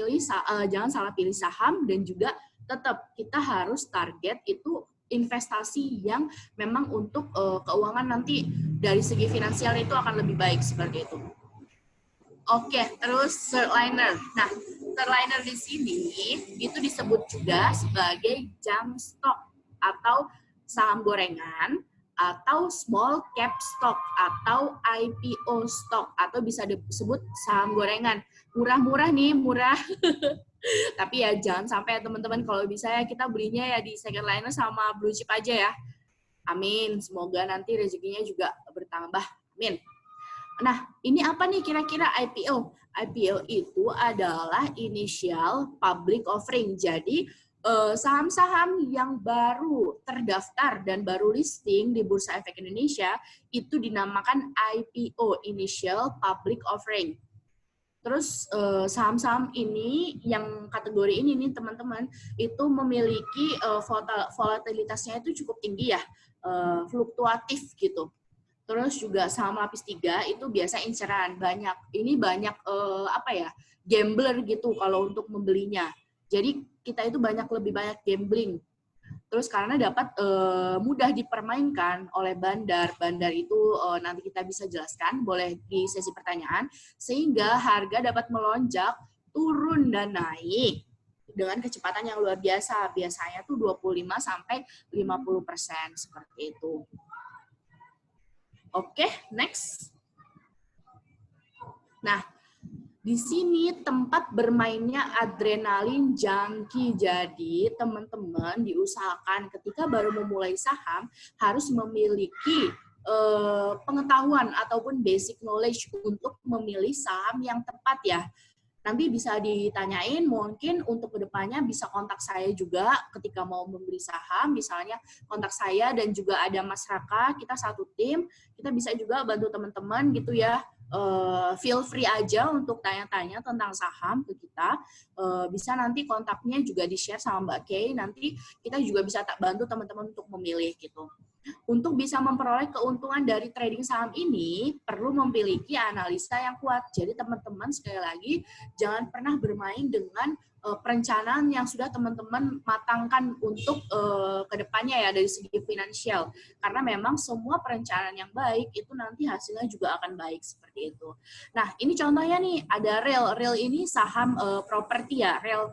S2: salah pilih saham dan juga tetap kita harus target itu investasi yang memang untuk keuangan nanti dari segi finansial itu akan lebih baik seperti itu. Oke, terus third liner. Nah, third liner di sini itu disebut juga sebagai jump stock atau saham gorengan atau small cap stock atau IPO stock atau bisa disebut saham gorengan. Murah-murah nih, murah. Tapi ya jangan sampai ya teman-teman, kalau bisa ya kita belinya ya di second liner sama blue chip aja ya. Amin. Semoga nanti rezekinya juga bertambah. Amin. Nah, ini apa nih kira-kira IPO? IPO itu adalah initial public offering. Jadi, saham-saham yang baru terdaftar dan baru listing di Bursa Efek Indonesia itu dinamakan IPO, initial public offering. Terus saham-saham ini yang kategori ini nih teman-teman itu memiliki volatilitasnya itu cukup tinggi ya, fluktuatif gitu. Terus juga saham lapis 3 itu biasa inceran banyak. Ini banyak gambler gitu kalau untuk membelinya. Jadi kita itu lebih banyak gambling. Terus karena dapat mudah dipermainkan oleh bandar. Bandar itu nanti kita bisa jelaskan, boleh di sesi pertanyaan, sehingga harga dapat melonjak, turun dan naik dengan kecepatan yang luar biasa. Biasanya tuh 25-50% seperti itu. Oke, next. Nah, di sini tempat bermainnya adrenalin junkie. Jadi, teman-teman diusahakan ketika baru memulai saham harus memiliki pengetahuan ataupun basic knowledge untuk memilih saham yang tepat ya. Nanti bisa ditanyain, mungkin untuk kedepannya bisa kontak saya juga ketika mau membeli saham, misalnya kontak saya dan juga ada Mas Raka, kita satu tim, kita bisa juga bantu teman-teman gitu ya. Feel free aja untuk tanya-tanya tentang saham ke kita. Bisa nanti kontaknya juga di-share sama Mbak Kay, nanti kita juga bisa bantu teman-teman untuk memilih gitu. Untuk bisa memperoleh keuntungan dari trading saham ini, perlu memiliki analisa yang kuat. Jadi teman-teman sekali lagi, jangan pernah bermain dengan perencanaan yang sudah teman-teman matangkan untuk kedepannya ya dari segi finansial. Karena memang semua perencanaan yang baik itu nanti hasilnya juga akan baik seperti itu. Nah, ini contohnya nih, ada Real. Real ini saham properti ya, Real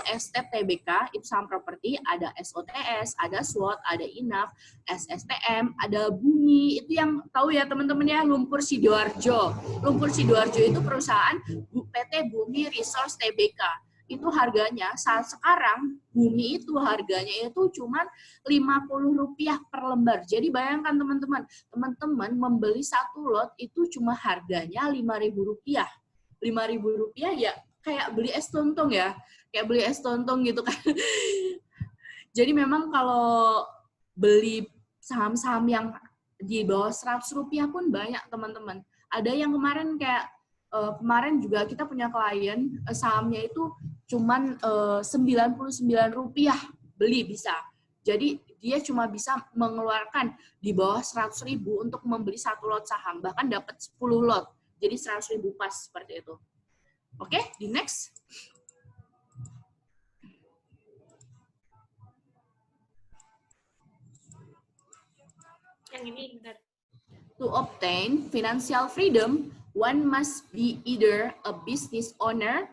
S2: Estate Tbk, itu saham properti, ada SOTS, ada SWOT, ada INAF, SSTM, ada Bumi, itu yang tahu ya teman-teman ya, Lumpur Sidoarjo. Lumpur Sidoarjo itu perusahaan PT Bumi Resource Tbk. Itu harganya saat sekarang Bumi itu harganya itu cuma Rp50 per lembar. Jadi bayangkan teman-teman membeli satu lot itu cuma harganya Rp5.000. Rp5.000 ya kayak beli es tontong ya. Kayak beli es tontong gitu kan. Jadi memang kalau beli saham-saham yang di bawah Rp100 pun banyak teman-teman. Ada yang kemarin kayak kemarin juga kita punya klien sahamnya itu cuman Rp99 beli bisa. Jadi dia cuma bisa mengeluarkan di bawah 100.000 untuk membeli satu lot saham, bahkan dapat 10 lot. Jadi 100.000 pas seperti itu. Oke, di next.
S1: Yang ini benar.
S2: To obtain financial freedom, one must be either a business owner,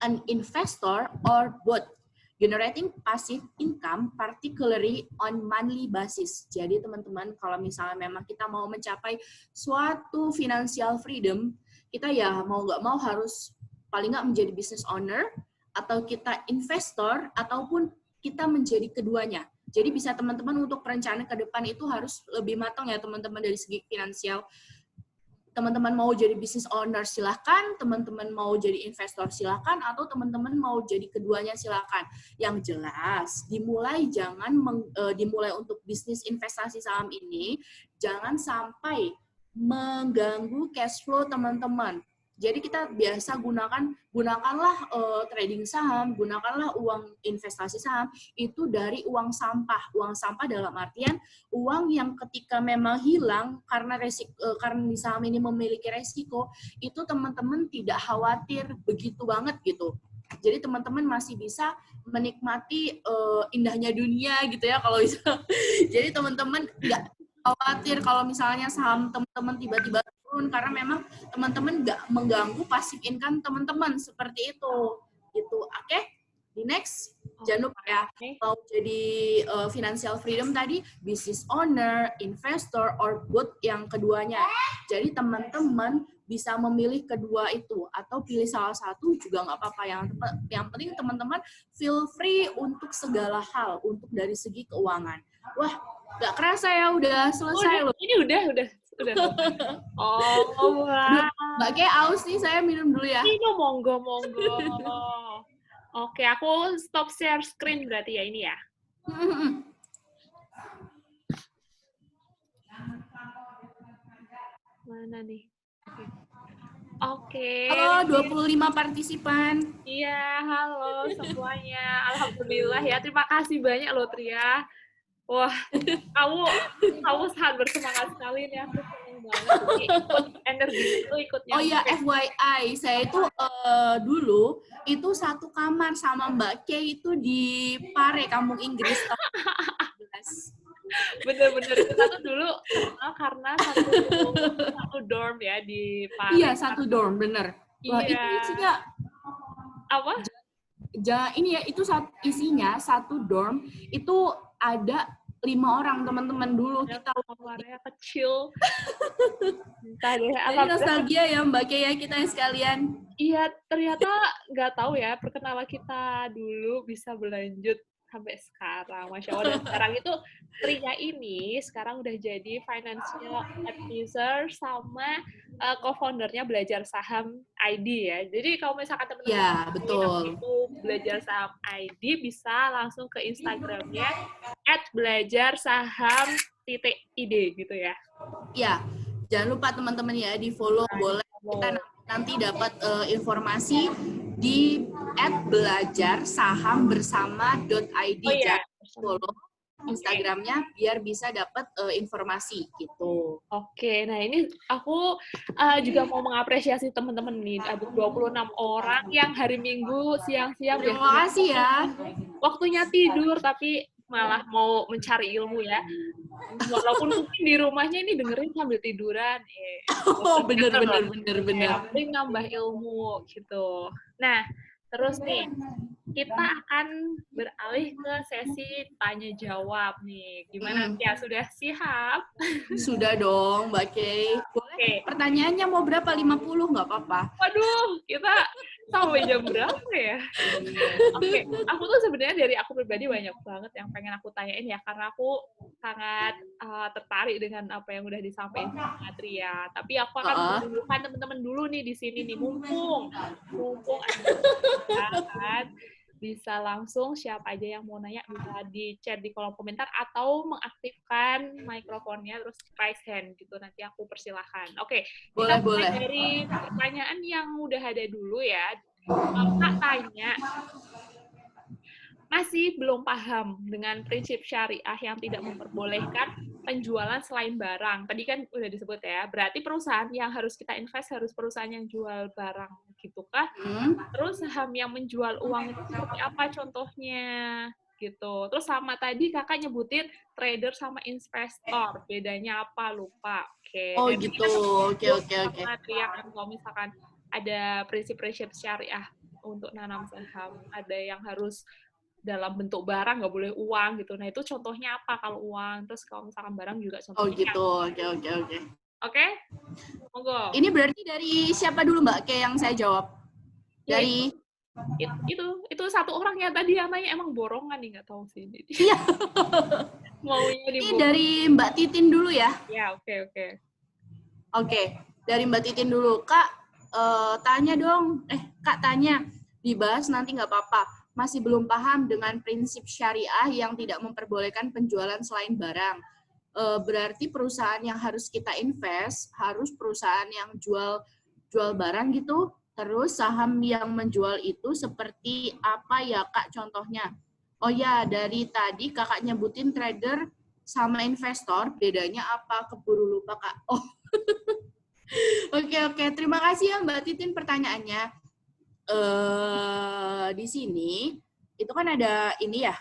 S2: an investor, or both, generating passive income particularly on monthly basis. Jadi teman-teman, kalau misalnya memang kita mau mencapai suatu financial freedom, kita ya mau nggak mau harus paling nggak menjadi business owner, atau kita investor, ataupun kita menjadi keduanya. Jadi bisa teman-teman untuk perencanaan ke depan itu harus lebih matang ya teman-teman dari segi finansial. Teman-teman mau jadi business owner silahkan, teman-teman mau jadi investor silahkan, atau teman-teman mau jadi keduanya silahkan. Yang jelas dimulai dimulai untuk bisnis investasi saham ini jangan sampai mengganggu cash flow teman-teman. Jadi kita biasa gunakanlah trading saham, gunakanlah uang investasi saham itu dari uang sampah. Uang sampah dalam artian uang yang ketika memang hilang karena karena di saham ini memiliki resiko, itu teman-teman tidak khawatir begitu banget gitu. Jadi teman-teman masih bisa menikmati indahnya dunia gitu ya kalau bisa. Jadi teman-teman nggak khawatir kalau misalnya saham teman-teman tiba-tiba turun karena memang teman-teman nggak mengganggu passive income teman-teman seperti itu gitu. Oke, di next. Jangan lupa ya, mau jadi financial freedom tadi business owner, investor, or both yang keduanya. Jadi teman-teman bisa memilih kedua itu atau pilih salah satu juga nggak apa-apa. Yang penting teman-teman feel free untuk segala hal untuk dari segi keuangan. Wah, nggak kerasa ya udah selesai loh.
S1: Ini udah Udah selesai. Oh, wah.
S2: Mbak Kay aus nih, saya minum dulu ya.
S1: Minum, monggo. Oke, aku stop share screen berarti ya ini ya. Mana nih? Oke.
S2: Halo, 25 partisipan.
S1: Iya, halo semuanya. Alhamdulillah ya. Terima kasih banyak loh, Tria. Wah, kamu sangat bersemangat sekali nih. Aku senang banget. Jadi, ikut energi itu ikutnya.
S2: Oh ya, FYI, saya itu dulu itu satu kamar sama Mbak Kay itu di Pare, Kampung Inggris.
S1: Bener-bener kita tuh dulu karena satu dorm ya di Pare.
S2: Iya, satu dorm, bener. Wah,
S1: Iya.
S2: itu isinya
S1: Apa?
S2: Ini ya, itu isinya satu dorm itu ada 5 orang teman-teman dulu kita.
S1: Kamarnya kecil. Entah deh.
S2: Jadi nostalgia ya Mbak Kay ya kita sekalian.
S1: Iya, ternyata nggak tahu ya perkenalan kita dulu bisa berlanjut sampai sekarang, Masya Allah. Dan sekarang itu Tria ini sekarang udah jadi financial advisor sama co-foundernya Belajar Saham ID ya. Jadi kalau misalkan teman-teman
S2: Ya, betul.
S1: itu Belajar Saham ID bisa langsung ke Instagramnya @belajarsaham.id gitu ya.
S2: Ya, jangan lupa teman-teman ya di follow, boleh kita nanti dapat informasi di @belajarsahambersama.id.
S1: Oh iya,
S2: follow Instagramnya biar bisa dapat informasi gitu.
S1: Oke, nah ini aku juga mau mengapresiasi teman-teman nih, ada 26 orang yang hari Minggu siang-siang
S2: Terima kasih ya.
S1: waktunya tidur tapi malah mau mencari ilmu ya. Walaupun mungkin di rumahnya ini dengerin sambil tiduran.
S2: Oh, bener.
S1: Yang penting nambah ilmu gitu. Nah, terus nih, kita akan beralih ke sesi tanya jawab nih. Gimana ya, sudah siap?
S2: Sudah dong Mbak Kay. Boleh pertanyaannya mau berapa? 50 nggak apa-apa.
S1: Waduh, kita sampai jam berapa ya? Oke, aku tuh sebenarnya dari aku pribadi banyak banget yang pengen aku tanyain ya, karena aku sangat tertarik dengan apa yang udah disampaikan sama Tria. Tapi aku akan menunjukkan teman-teman dulu nih di sini nih, mumpung ada kan, bisa langsung siapa aja yang mau nanya bisa di chat di kolom komentar atau mengaktifkan mikrofonnya terus raise hand gitu, nanti aku persilahkan. Oke, kita mulai dari pertanyaan yang udah ada dulu ya. Kak tanya, masih belum paham dengan prinsip syariah yang tidak memperbolehkan penjualan selain barang. Tadi kan udah disebut ya, berarti perusahaan yang harus kita invest harus perusahaan yang jual barang gitu kah? Terus saham yang menjual uang itu seperti apa contohnya? Gitu. Terus sama tadi kakak nyebutin trader sama investor, bedanya apa? Lupa. Oke.
S2: Oh gitu. Oke.
S1: Ya kan, kalau misalkan ada prinsip-prinsip syariah untuk nanam saham, ada yang harus dalam bentuk barang, nggak boleh uang gitu. Nah itu contohnya apa kalau uang? Terus kalau misalkan barang juga contohnya.
S2: Oh gitu. Oke.
S1: Oke? Monggo.
S2: Ini berarti dari siapa dulu Mbak Kay yang saya jawab? Dari
S1: itu satu orang yang tadi yang nanya, emang borongan nih, nggak tahu sih.
S2: Iya.
S1: Maunya
S2: ini dari Mbak Titin dulu ya?
S1: Ya, oke.
S2: Oke, dari Mbak Titin dulu. Kak, tanya dong. Kak tanya, dibahas nanti nggak apa-apa. Masih belum paham dengan prinsip syariah yang tidak memperbolehkan penjualan selain barang. Berarti perusahaan yang harus kita invest harus perusahaan yang jual barang gitu. Terus saham yang menjual itu seperti apa ya Kak contohnya? Oh ya, dari tadi Kakak nyebutin trader sama investor, bedanya apa? Keburu lupa Kak. Oh. Oke. Terima kasih ya Mbak Titin pertanyaannya. Di sini itu kan ada ini ya,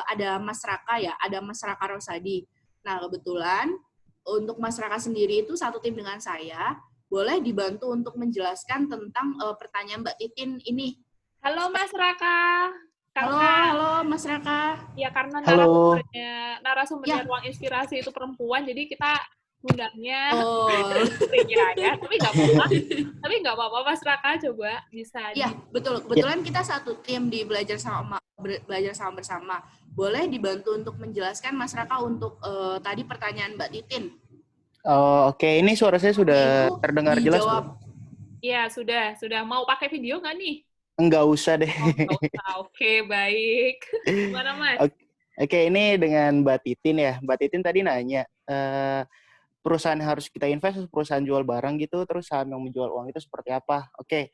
S2: ada Mas Raka ya, ada Mas Raka Rosadi. Nah kebetulan untuk Mas Raka sendiri itu satu tim dengan saya, boleh dibantu untuk menjelaskan tentang pertanyaan Mbak Titin ini.
S1: Halo Mas Raka.
S2: Halo Mas Raka.
S1: Ya karena narasumbernya Ruang Inspirasi itu perempuan, jadi kita undangnya ya. Tapi nggak apa-apa Mas Raka, coba bisa.
S2: Iya, betul. Kebetulan kita satu tim di Belajar Sama Bersama. Boleh dibantu untuk menjelaskan Mas Raka untuk tadi pertanyaan Mbak Titin.
S5: Oh, oke. Ini suara saya sudah
S2: Itu
S5: terdengar jelas, Bu?
S2: dijawab.
S1: Iya, sudah. Mau pakai video nggak nih?
S5: Enggak usah deh.
S1: Oh, nggak usah. Oke, baik. Gimana, Mas?
S5: Oke, ini dengan Mbak Titin ya. Mbak Titin tadi nanya, perusahaan yang harus kita invest, perusahaan jual barang gitu, terus saham yang menjual uang itu seperti apa? Oke,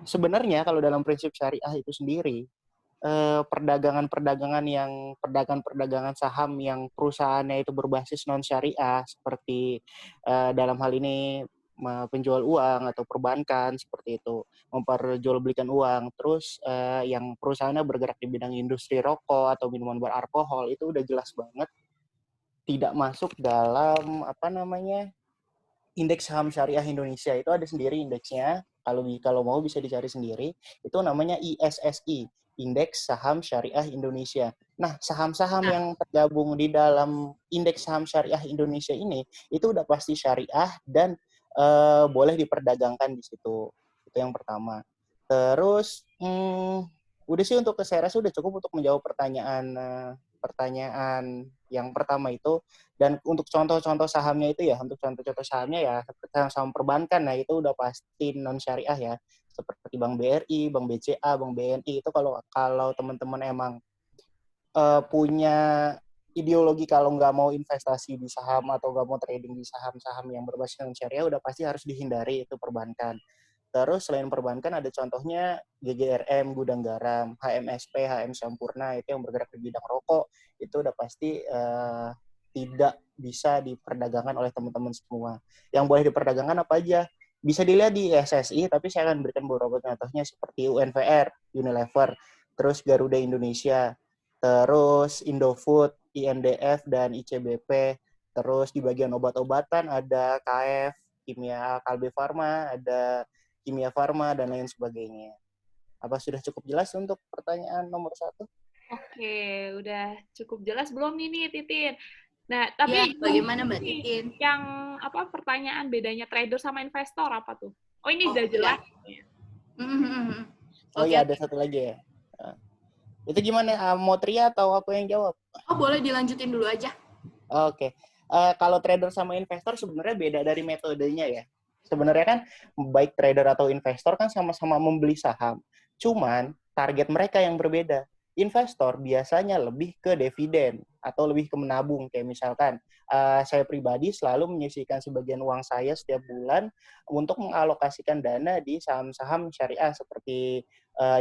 S5: sebenarnya kalau dalam prinsip syariah itu sendiri, perdagangan saham yang perusahaannya itu berbasis non syariah seperti dalam hal ini penjual uang atau perbankan seperti itu, memperjualbelikan uang, terus yang perusahaannya bergerak di bidang industri rokok atau minuman beralkohol itu udah jelas banget tidak masuk dalam indeks saham syariah Indonesia. Itu ada sendiri indeksnya. Kalau mau bisa dicari sendiri. Itu namanya ISSI, Indeks Saham Syariah Indonesia. Nah, saham-saham yang tergabung di dalam Indeks Saham Syariah Indonesia ini itu udah pasti syariah dan boleh diperdagangkan di situ. Itu yang pertama. Terus udah sih untuk saya rasa udah cukup untuk menjawab pertanyaan yang pertama itu. Dan untuk contoh-contoh sahamnya itu ya, untuk contoh-contoh sahamnya ya, saham perbankan, nah itu udah pasti non syariah ya, seperti Bank BRI, Bank BCA, Bank BNI. Itu kalau teman-teman emang punya ideologi kalau nggak mau investasi di saham atau nggak mau trading di saham-saham yang berbasis non syariah, udah pasti harus dihindari itu perbankan. Terus selain perbankan ada contohnya GGRM, Gudang Garam, HMSP, HM Sampurna, itu yang bergerak di bidang rokok, itu udah pasti tidak bisa diperdagangkan oleh teman-teman semua. Yang boleh diperdagangkan apa aja? Bisa dilihat di SSI, tapi saya akan berikan beberapa contohnya seperti UNVR, Unilever, terus Garuda Indonesia, terus Indofood, INDF, dan ICBP. Terus di bagian obat-obatan ada KF, Kimia Kalbe Farma, ada Kimia Farma, dan lain sebagainya. Apa sudah cukup jelas untuk pertanyaan nomor 1?
S1: Oke, udah cukup jelas belum nih, Titin? Nah, tapi
S2: Ya, bagaimana Mbak Titin?
S1: Yang pertanyaan bedanya trader sama investor apa tuh? Oh, ini udah jelas.
S2: Ya.
S5: Oh iya, ada satu lagi ya. Itu gimana? Mau Tria atau aku yang jawab?
S2: Oh, boleh dilanjutin dulu aja.
S5: Oke. Kalau trader sama investor sebenarnya beda dari metodenya ya. Sebenarnya kan baik trader atau investor kan sama-sama membeli saham. Cuman target mereka yang berbeda. Investor biasanya lebih ke dividen atau lebih ke menabung. Kayak misalkan saya pribadi selalu menyisihkan sebagian uang saya setiap bulan untuk mengalokasikan dana di saham-saham syariah seperti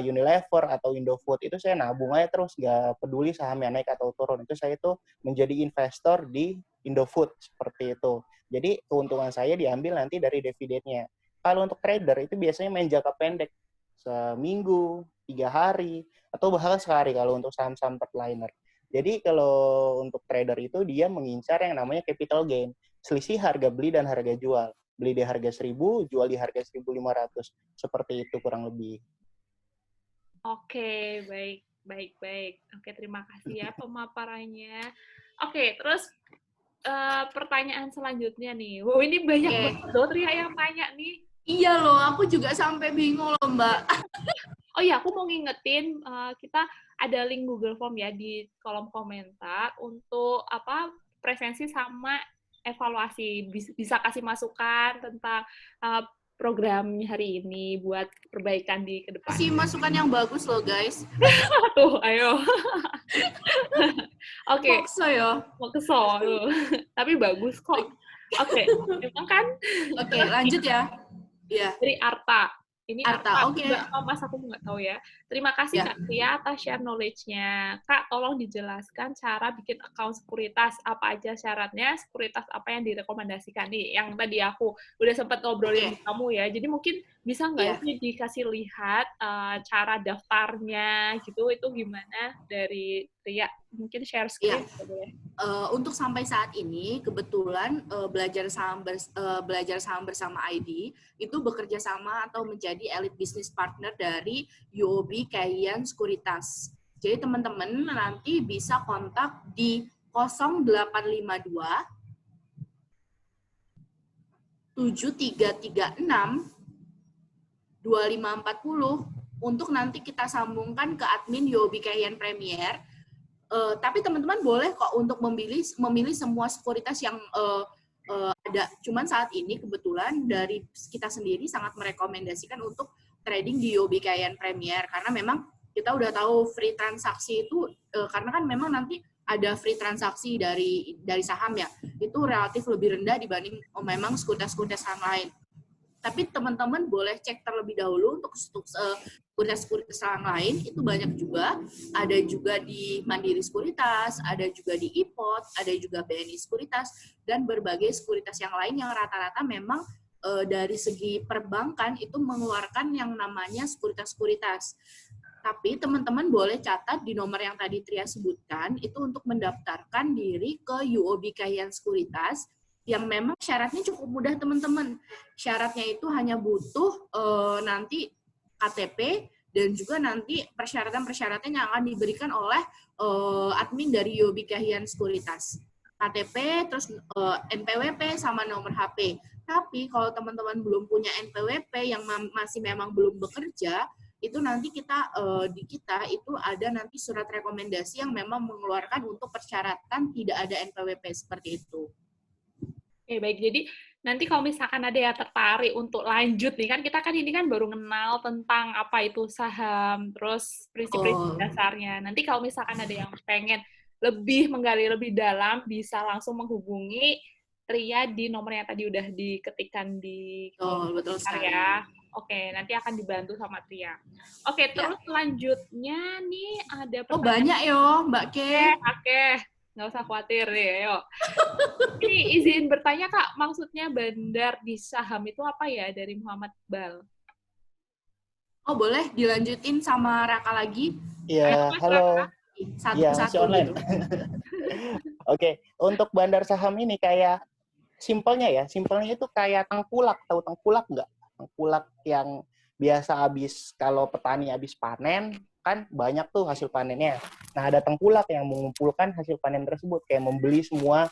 S5: Unilever atau Indofood. Itu saya nabung aja terus, nggak peduli sahamnya naik atau turun. Itu saya tuh menjadi investor di Indofood seperti itu. Jadi keuntungan saya diambil nanti dari dividennya. Kalau untuk trader itu biasanya main jangka pendek, seminggu, 3 hari, atau bahkan sehari kalau untuk saham-saham liner. Jadi kalau untuk trader itu dia mengincar yang namanya capital gain, selisih harga beli dan harga jual. Beli di harga 1.000, jual di harga 1.500. Seperti itu kurang lebih.
S1: Oke, baik. Oke, terima kasih ya pemaparannya. Oke, terus pertanyaan selanjutnya nih. Wow, ini banyak banget loh Tria yang tanya nih.
S2: Iya loh, aku juga sampai bingung loh Mbak.
S1: Oh iya, aku mau ngingetin kita ada link Google Form ya di kolom komentar untuk presensi sama evaluasi. Bisa kasih masukan tentang programnya hari ini buat perbaikan di ke depan.
S2: Kasih masukan yang bagus loh guys.
S1: Tuh, ayo. Oke. Mau kesel. Tapi bagus kok. Oke, memang kan.
S2: Oke, lanjut ya. Iya.
S1: Dari Arta. Ini Arta,
S2: oke.
S1: Mas, aku nggak tahu ya. Terima kasih Kak Tia atas share knowledge-nya. Kak, tolong dijelaskan cara bikin account sekuritas. Apa aja syaratnya, sekuritas apa yang direkomendasikan nih. Yang tadi aku udah sempat ngobrolin di kamu ya. Jadi mungkin bisa nggak sih dikasih lihat cara daftarnya gitu, itu gimana dari Tia? Mungkin share screen.
S2: Untuk sampai saat ini, kebetulan belajar saham bersama ID itu bekerja sama atau menjadi elite business partner dari UOB Kayaan Sekuritas. Jadi teman-teman nanti bisa kontak di 0852 7336 2540 untuk nanti kita sambungkan ke admin UOB Kayaan Premier Tapi teman-teman boleh kok untuk memilih semua sekuritas yang ada. Cuman saat ini kebetulan dari kita sendiri sangat merekomendasikan untuk trading di UOB Kay Premier karena memang kita udah tahu free transaksi itu karena kan memang nanti ada free transaksi dari saham ya, itu relatif lebih rendah dibanding memang sekuritas-sekuritas saham lain. Tapi teman-teman boleh cek terlebih dahulu untuk sekuritas-sekuritas saham lain, itu banyak juga. Ada juga di Mandiri Sekuritas, ada juga di IPOT, ada juga BNI Sekuritas, dan berbagai sekuritas yang lain yang rata-rata memang dari segi perbankan itu mengeluarkan yang namanya sekuritas-sekuritas. Tapi teman-teman boleh catat di nomor yang tadi Tria sebutkan, itu untuk mendaftarkan diri ke UOB Kay Sekuritas, yang memang syaratnya cukup mudah teman-teman. Syaratnya itu hanya butuh nanti KTP dan juga nanti persyaratan-persyaratan yang akan diberikan oleh admin dari UOB Kay Sekuritas. KTP, terus NPWP sama nomor HP. Tapi kalau teman-teman belum punya NPWP yang masih memang belum bekerja, itu nanti di kita itu ada nanti surat rekomendasi yang memang mengeluarkan untuk persyaratan tidak ada NPWP seperti itu.
S1: Oke, baik. Jadi nanti kalau misalkan ada yang tertarik untuk lanjut nih, kan kita kan ini kan baru kenal tentang apa itu saham, terus prinsip-prinsip dasarnya. Nanti kalau misalkan ada yang pengen lebih menggali lebih dalam, bisa langsung menghubungi Tria di nomor yang tadi udah diketikkan di
S2: betul sekali.
S1: Ya. Oke, nanti akan dibantu sama Tria. Oke, terus selanjutnya nih ada pertanyaan.
S2: Banyak yo, Mbak Kay.
S1: Oke. Nggak usah khawatir deh, yuk. Ini izin bertanya, Kak, maksudnya bandar di saham itu apa ya dari Muhammad Iqbal?
S2: Oh, boleh dilanjutin sama Raka lagi?
S5: Iya, halo.
S2: Satu-satu
S5: online.
S2: gitu.
S5: Oke, untuk bandar saham ini kayak simpelnya itu kayak tengkulak. Tahu tengkulak nggak? Tengkulak yang biasa kalau petani habis panen, kan banyak tuh hasil panennya. Nah, ada tengkulak yang mengumpulkan hasil panen tersebut, kayak membeli semua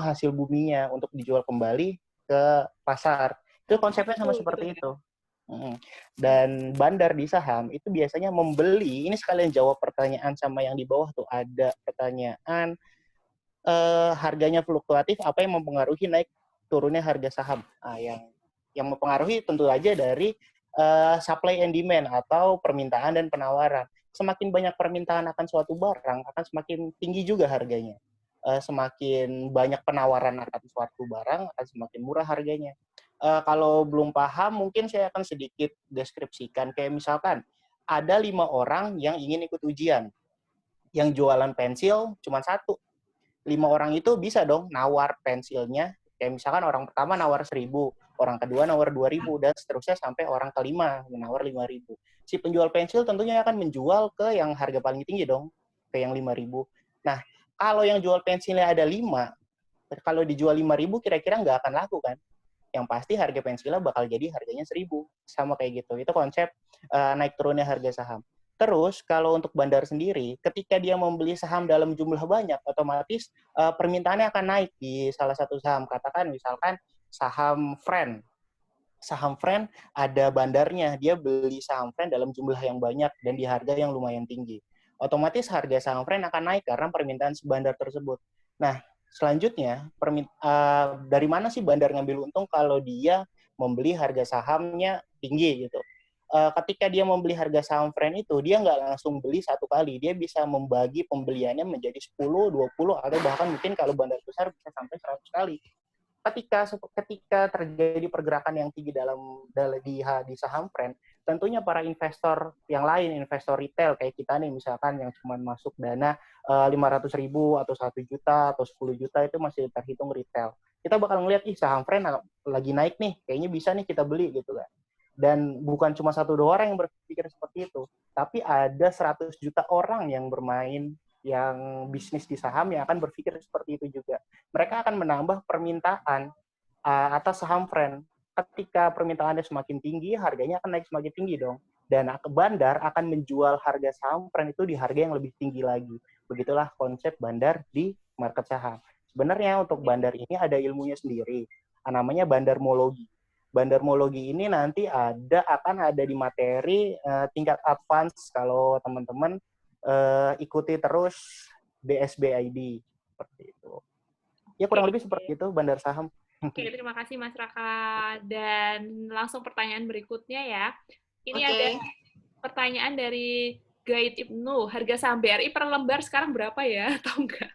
S5: hasil buminya untuk dijual kembali ke pasar. Itu konsepnya sama seperti itu. Dan bandar di saham itu biasanya membeli, ini sekalian jawab pertanyaan sama yang di bawah tuh, ada pertanyaan harganya fluktuatif, apa yang mempengaruhi naik turunnya harga saham? Yang mempengaruhi tentu aja dari supply and demand atau permintaan dan penawaran. Semakin banyak permintaan akan suatu barang, akan semakin tinggi juga harganya. Semakin banyak penawaran akan suatu barang, akan semakin murah harganya. Kalau belum paham, mungkin saya akan sedikit deskripsikan. Kayak misalkan, ada 5 orang yang ingin ikut ujian. Yang jualan pensil cuma 1. 5 orang itu bisa dong nawar pensilnya. Kayak misalkan orang pertama nawar 1.000, orang kedua nawar 2.000, dan seterusnya sampai orang kelima menawar 5.000. Si penjual pensil tentunya akan menjual ke yang harga paling tinggi dong, ke yang 5.000. Nah, kalau yang jual pensilnya ada 5, kalau dijual 5.000 kira-kira nggak akan laku kan? Yang pasti harga pensilnya bakal jadi harganya 1.000. Sama kayak gitu. Itu konsep naik turunnya harga saham. Terus, kalau untuk bandar sendiri, ketika dia membeli saham dalam jumlah banyak, otomatis permintaannya akan naik di salah satu saham. Katakan misalkan saham Friend. Saham Friend ada bandarnya, dia beli saham Friend dalam jumlah yang banyak dan di harga yang lumayan tinggi. Otomatis harga saham Friend akan naik karena permintaan si bandar tersebut. Nah, selanjutnya, dari mana sih bandar ngambil untung kalau dia membeli harga sahamnya tinggi gitu? Ketika dia membeli harga saham Friend itu, dia nggak langsung beli satu kali. Dia bisa membagi pembeliannya menjadi 10, 20, atau bahkan mungkin kalau bandar besar bisa sampai 100 kali. Ketika terjadi pergerakan yang tinggi di saham Friend, tentunya para investor yang lain, investor retail kayak kita nih misalkan yang cuma masuk dana 500.000 atau 1 juta atau 10 juta itu masih terhitung retail. Kita bakal ngeliat, saham Friend lagi naik nih, kayaknya bisa nih kita beli gitu kan. Dan bukan cuma 1-2 orang yang berpikir seperti itu, tapi ada 100 juta orang yang bermain, yang bisnis di saham yang akan berpikir seperti itu juga. Mereka akan menambah permintaan atas saham Friend. Ketika permintaannya semakin tinggi, harganya akan naik semakin tinggi dong. Dan bandar akan menjual harga saham Friend itu di harga yang lebih tinggi lagi. Begitulah konsep bandar di market saham. Sebenarnya untuk bandar ini ada ilmunya sendiri. Namanya bandarmologi. Bandarmologi ini nanti akan ada di materi tingkat advance kalau teman-teman ikuti terus BSBID seperti itu. Ya kurang lebih seperti itu bandar saham.
S1: Oke, terima kasih Mas Raka. Dan langsung pertanyaan berikutnya ya. Ini
S2: Oke.
S1: ada pertanyaan dari Gaid Ibnu. Harga saham BRI per lembar sekarang berapa ya? Tahu nggak?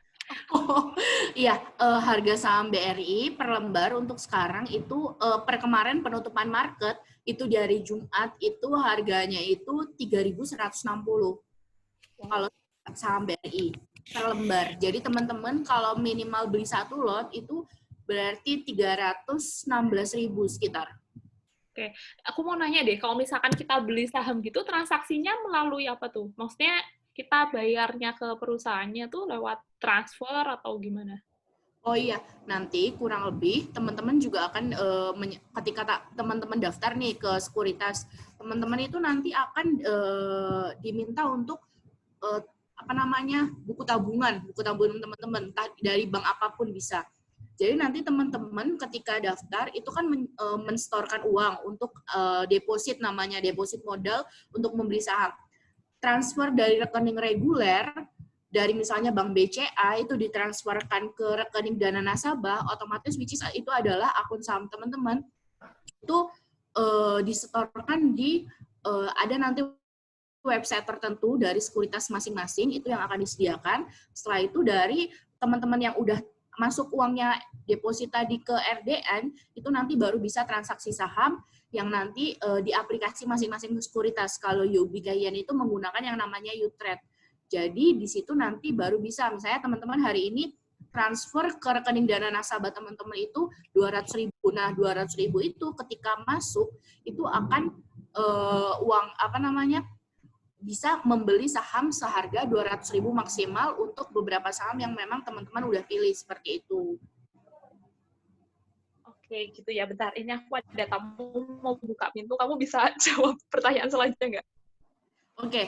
S2: Oh, iya, harga saham BRI per lembar untuk sekarang itu per kemarin penutupan market itu dari Jumat itu harganya itu 3.160. Kalau saham BRI per lembar. Jadi teman-teman kalau minimal beli satu lot itu berarti 316.000 sekitar.
S1: Oke, aku mau nanya deh, kalau misalkan kita beli saham gitu, transaksinya melalui apa tuh? Maksudnya kita bayarnya ke perusahaannya tuh lewat transfer atau gimana?
S2: Oh iya, nanti kurang lebih teman-teman juga akan ketika teman-teman daftar nih ke sekuritas, teman-teman itu nanti akan diminta untuk buku tabungan teman-teman, entah dari bank apapun bisa. Jadi nanti teman-teman ketika daftar itu kan menstorkan uang untuk deposit, namanya deposit modal untuk membeli saham. Transfer dari rekening reguler dari misalnya bank BCA itu ditransferkan ke rekening dana nasabah, otomatis which is itu adalah akun saham teman-teman itu disetorkan di ada nanti website tertentu dari sekuritas masing-masing itu yang akan disediakan. Setelah itu dari teman-teman yang udah masuk uangnya deposit tadi ke RDN itu nanti baru bisa transaksi saham yang nanti di aplikasi masing-masing sekuritas. Kalau UOB Kay Hian itu menggunakan yang namanya U-Trade. Jadi di situ nanti baru bisa, misalnya teman-teman hari ini transfer ke rekening dana nasabah teman-teman itu 200.000. Nah, 200.000 itu ketika masuk itu akan bisa membeli saham seharga 200.000 maksimal untuk beberapa saham yang memang teman-teman udah pilih seperti itu.
S1: Oke, gitu ya. Bentar, ini aku ada tamu mau buka pintu. Kamu bisa jawab pertanyaan selanjutnya nggak?
S2: Oke,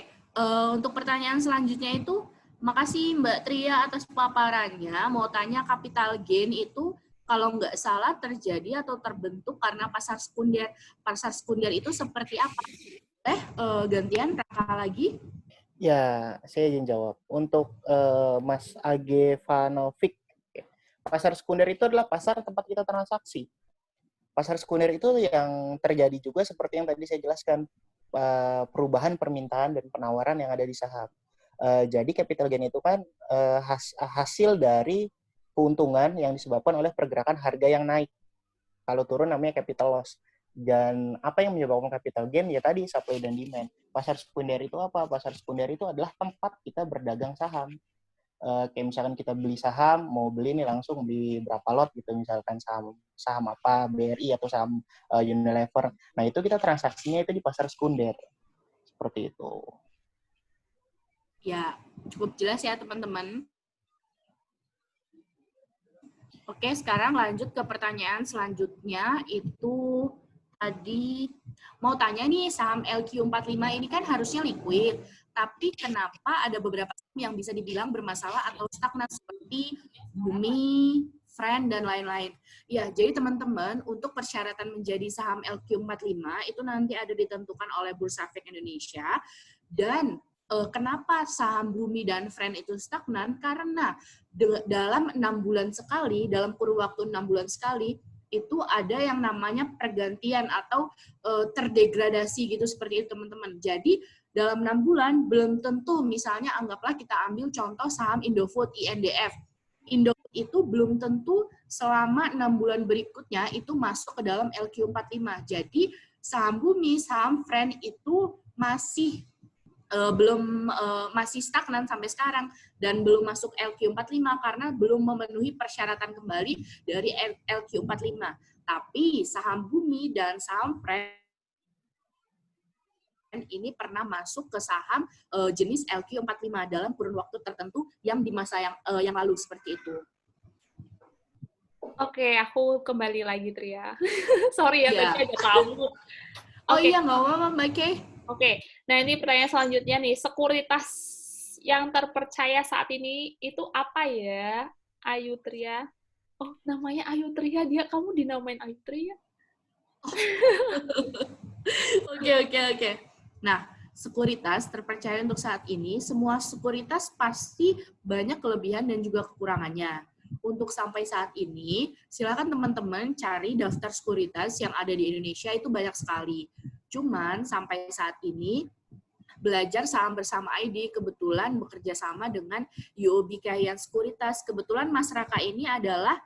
S2: untuk pertanyaan selanjutnya itu, makasih Mbak Tria atas paparannya. Mau tanya capital gain itu kalau nggak salah terjadi atau terbentuk karena pasar sekunder. Pasar sekunder itu seperti apa? Gantian Raka lagi.
S5: Ya, saya izin jawab. Untuk Mas Age Vanovic, pasar sekunder itu adalah pasar tempat kita transaksi. Pasar sekunder itu yang terjadi juga seperti yang tadi saya jelaskan, perubahan permintaan dan penawaran yang ada di saham. Jadi capital gain itu kan hasil dari keuntungan yang disebabkan oleh pergerakan harga yang naik. Kalau turun namanya capital loss. Dan apa yang menyebabkan capital gain? Ya tadi supply dan demand. Pasar sekunder itu apa? Pasar sekunder itu adalah tempat kita berdagang saham. Kayak misalkan kita beli saham, mau beli nih langsung beli berapa lot gitu, misalkan saham apa, BRI atau saham Unilever. Nah, itu kita transaksinya itu di pasar sekunder. Seperti itu.
S2: Ya, cukup jelas ya teman-teman. Oke, sekarang lanjut ke pertanyaan selanjutnya. Itu tadi mau tanya nih, saham LQ45 ini kan harusnya liquid, tapi kenapa ada beberapa saham yang bisa dibilang bermasalah atau stagnan seperti Bumi, Friend, dan lain-lain. Ya, jadi teman-teman, untuk persyaratan menjadi saham LQ45 itu nanti ada ditentukan oleh Bursa Efek Indonesia. Dan kenapa saham Bumi dan Friend itu stagnan? Karena dalam 6 bulan sekali, dalam kurun waktu 6 bulan sekali, itu ada yang namanya pergantian atau terdegradasi gitu seperti itu teman-teman. Jadi dalam 6 bulan belum tentu, misalnya anggaplah kita ambil contoh saham Indofood INDF. Indofood itu belum tentu selama 6 bulan berikutnya itu masuk ke dalam LQ45. Jadi saham Bumi, saham Friend itu masih masih stagnan sampai sekarang dan belum masuk LQ45 karena belum memenuhi persyaratan kembali dari LQ45. Tapi saham Bumi dan saham Friend ini pernah masuk ke saham jenis LQ45 dalam kurun waktu tertentu yang di masa yang lalu seperti itu.
S1: Oke, aku kembali lagi Tria. Sorry ya,
S2: Ya.
S1: tadi ada tamu.
S2: Oh iya, nggak apa-apa Mbak Kay.
S1: Oke, nah ini pertanyaan selanjutnya nih, sekuritas yang terpercaya saat ini itu apa ya, Ayu Tria? Oh, namanya Ayu Tria, kamu dinamain Ayu Tria?
S2: Oke. Nah, sekuritas terpercaya untuk saat ini, semua sekuritas pasti banyak kelebihan dan juga kekurangannya. Untuk sampai saat ini, silakan teman-teman cari daftar sekuritas yang ada di Indonesia itu banyak sekali. Cuman sampai saat ini, belajar saham bersama ID kebetulan bekerja sama dengan UOB Kahiyang Sekuritas. Kebetulan Mas Raka ini adalah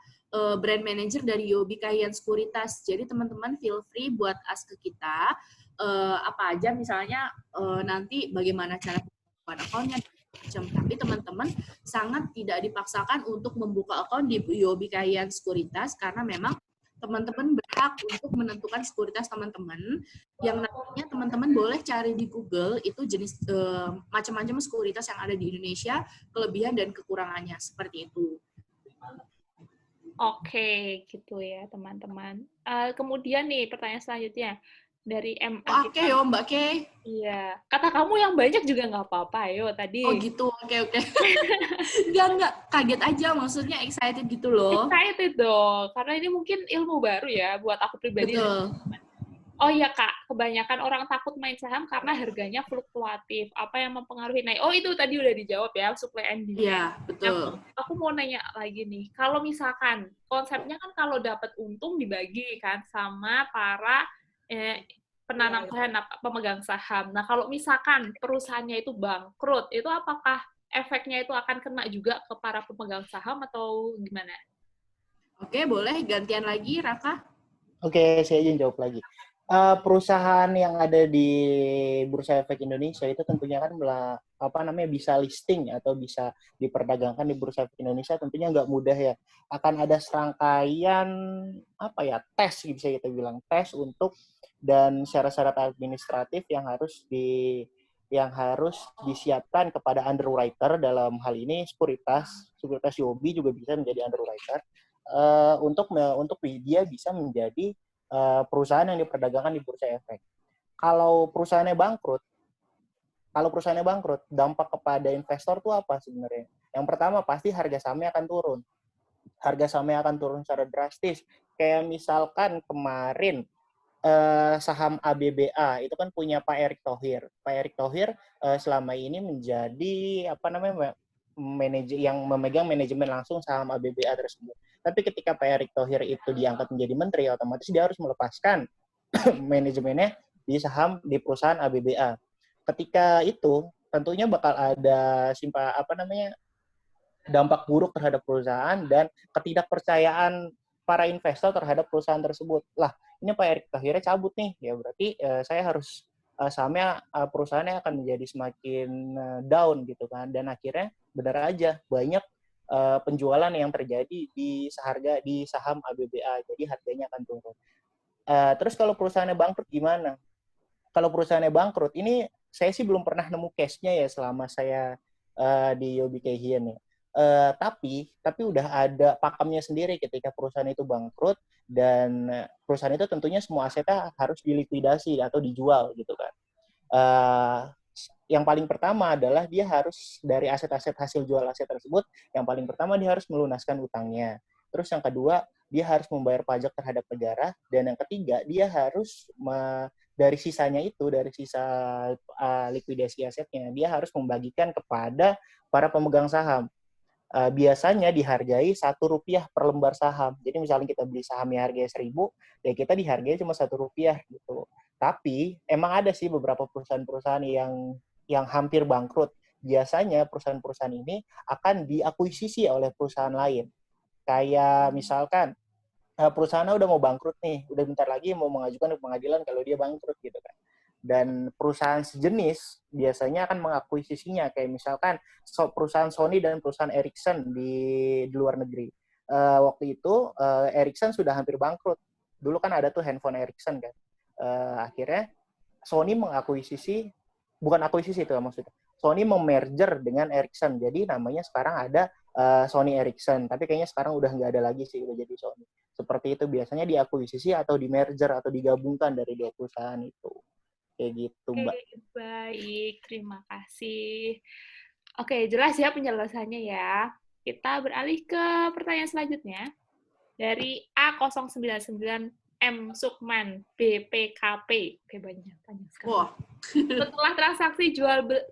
S2: brand manager dari UOB Kahiyang Sekuritas. Jadi teman-teman feel free buat ask ke kita apa aja misalnya nanti bagaimana cara membuat akunnya. Tapi teman-teman sangat tidak dipaksakan untuk membuka akun di UOB Kahiyang Sekuritas karena memang teman-teman berhak untuk menentukan sekuritas teman-teman. Yang nantinya teman-teman boleh cari di Google itu jenis macam-macam sekuritas yang ada di Indonesia, kelebihan dan kekurangannya seperti itu.
S1: Oke, gitu ya teman-teman. Kemudian nih pertanyaan selanjutnya dari MA.
S2: Oke, yo Mbak Kay.
S1: Iya, kata kamu yang banyak juga nggak apa-apa, yo tadi.
S2: Oh gitu, oke. Enggak, kaget aja, maksudnya excited gitu loh.
S1: Excited dong, karena ini mungkin ilmu baru ya buat aku pribadi.
S2: Betul.
S1: Oh iya Kak, kebanyakan orang takut main saham karena harganya fluktuatif. Apa yang mempengaruhi naik? Oh itu tadi udah dijawab ya, supply and demand.
S2: Iya, betul.
S1: Aku mau nanya lagi nih, kalau misalkan konsepnya kan kalau dapat untung dibagi kan sama para penanam saham, pemegang saham. Nah, kalau misalkan perusahaannya itu bangkrut, itu apakah efeknya itu akan kena juga ke para pemegang saham atau gimana?
S2: Oke, boleh gantian lagi, Raka?
S5: Oke, saya izin jawab lagi. Perusahaan yang ada di Bursa Efek Indonesia itu tentunya kan bisa listing atau bisa diperdagangkan di Bursa Efek Indonesia, tentunya nggak mudah ya. Akan ada serangkaian tes, bisa kita bilang tes untuk dan syarat-syarat administratif yang harus disiapkan kepada underwriter. Dalam hal ini sekuritas UOB juga bisa menjadi underwriter untuk dia bisa menjadi perusahaan yang diperdagangkan di Bursa Efek. Kalau perusahaannya bangkrut, dampak kepada investor itu apa sebenarnya? Yang pertama pasti harga sahamnya akan turun. Harga sahamnya akan turun secara drastis. Kayak misalkan kemarin saham ABBA itu kan punya Pak Erick Thohir. Pak Erick Thohir selama ini menjadi manajer yang memegang manajemen langsung saham ABBA tersebut. Tapi ketika Pak Erick Thohir itu diangkat menjadi menteri, otomatis dia harus melepaskan manajemennya di perusahaan ABBA. Ketika itu tentunya bakal ada dampak buruk terhadap perusahaan dan ketidakpercayaan para investor terhadap perusahaan tersebut. Lah, ini Pak Erick Thohirnya cabut nih, ya berarti saya harus sahamnya perusahaannya akan menjadi semakin down gitu kan. Dan akhirnya benar aja banyak penjualan yang terjadi di saham ABBA, jadi harganya akan turun. Terus kalau perusahaannya bangkrut gimana? Kalau perusahaannya bangkrut, ini saya sih belum pernah nemu case-nya ya selama saya di UOB Kahiyang ya. Tapi udah ada pakemnya sendiri ketika perusahaan itu bangkrut, dan perusahaan itu tentunya semua asetnya harus dilikuidasi atau dijual gitu kan. Yang paling pertama adalah dia harus dari aset-aset hasil jual aset tersebut, yang paling pertama dia harus melunaskan utangnya. Terus yang kedua, dia harus membayar pajak terhadap negara, dan yang ketiga, dia harus dari sisa likuidasi asetnya, dia harus membagikan kepada para pemegang saham. Biasanya dihargai Rp1 per lembar saham. Jadi misalnya kita beli sahamnya harganya 1.000, ya kita dihargai cuma Rp1 gitu. Tapi emang ada sih beberapa perusahaan-perusahaan yang hampir bangkrut. Biasanya perusahaan-perusahaan ini akan diakuisisi oleh perusahaan lain. Kayak misalkan perusahaannya udah mau bangkrut nih, udah bentar lagi mau mengajukan ke pengadilan kalau dia bangkrut gitu kan. Dan perusahaan sejenis biasanya akan mengakuisisinya, kayak misalkan perusahaan Sony dan perusahaan Ericsson di luar negeri. Waktu itu Ericsson sudah hampir bangkrut. Dulu kan ada tuh handphone Ericsson kan. Akhirnya Sony Sony memerger dengan Ericsson. Jadi namanya sekarang ada Sony Ericsson. Tapi kayaknya sekarang udah nggak ada lagi sih, udah jadi Sony. Seperti itu biasanya diakuisisi atau di-merger atau digabungkan dari dua perusahaan itu. Kayak gitu, Mbak.
S1: Baik, terima kasih. Oke, jelas ya penjelasannya ya. Kita beralih ke pertanyaan selanjutnya. Dari A099 M. Sukman, B. PKP. Oke, banyak sekali.
S2: Wah,
S1: Setelah transaksi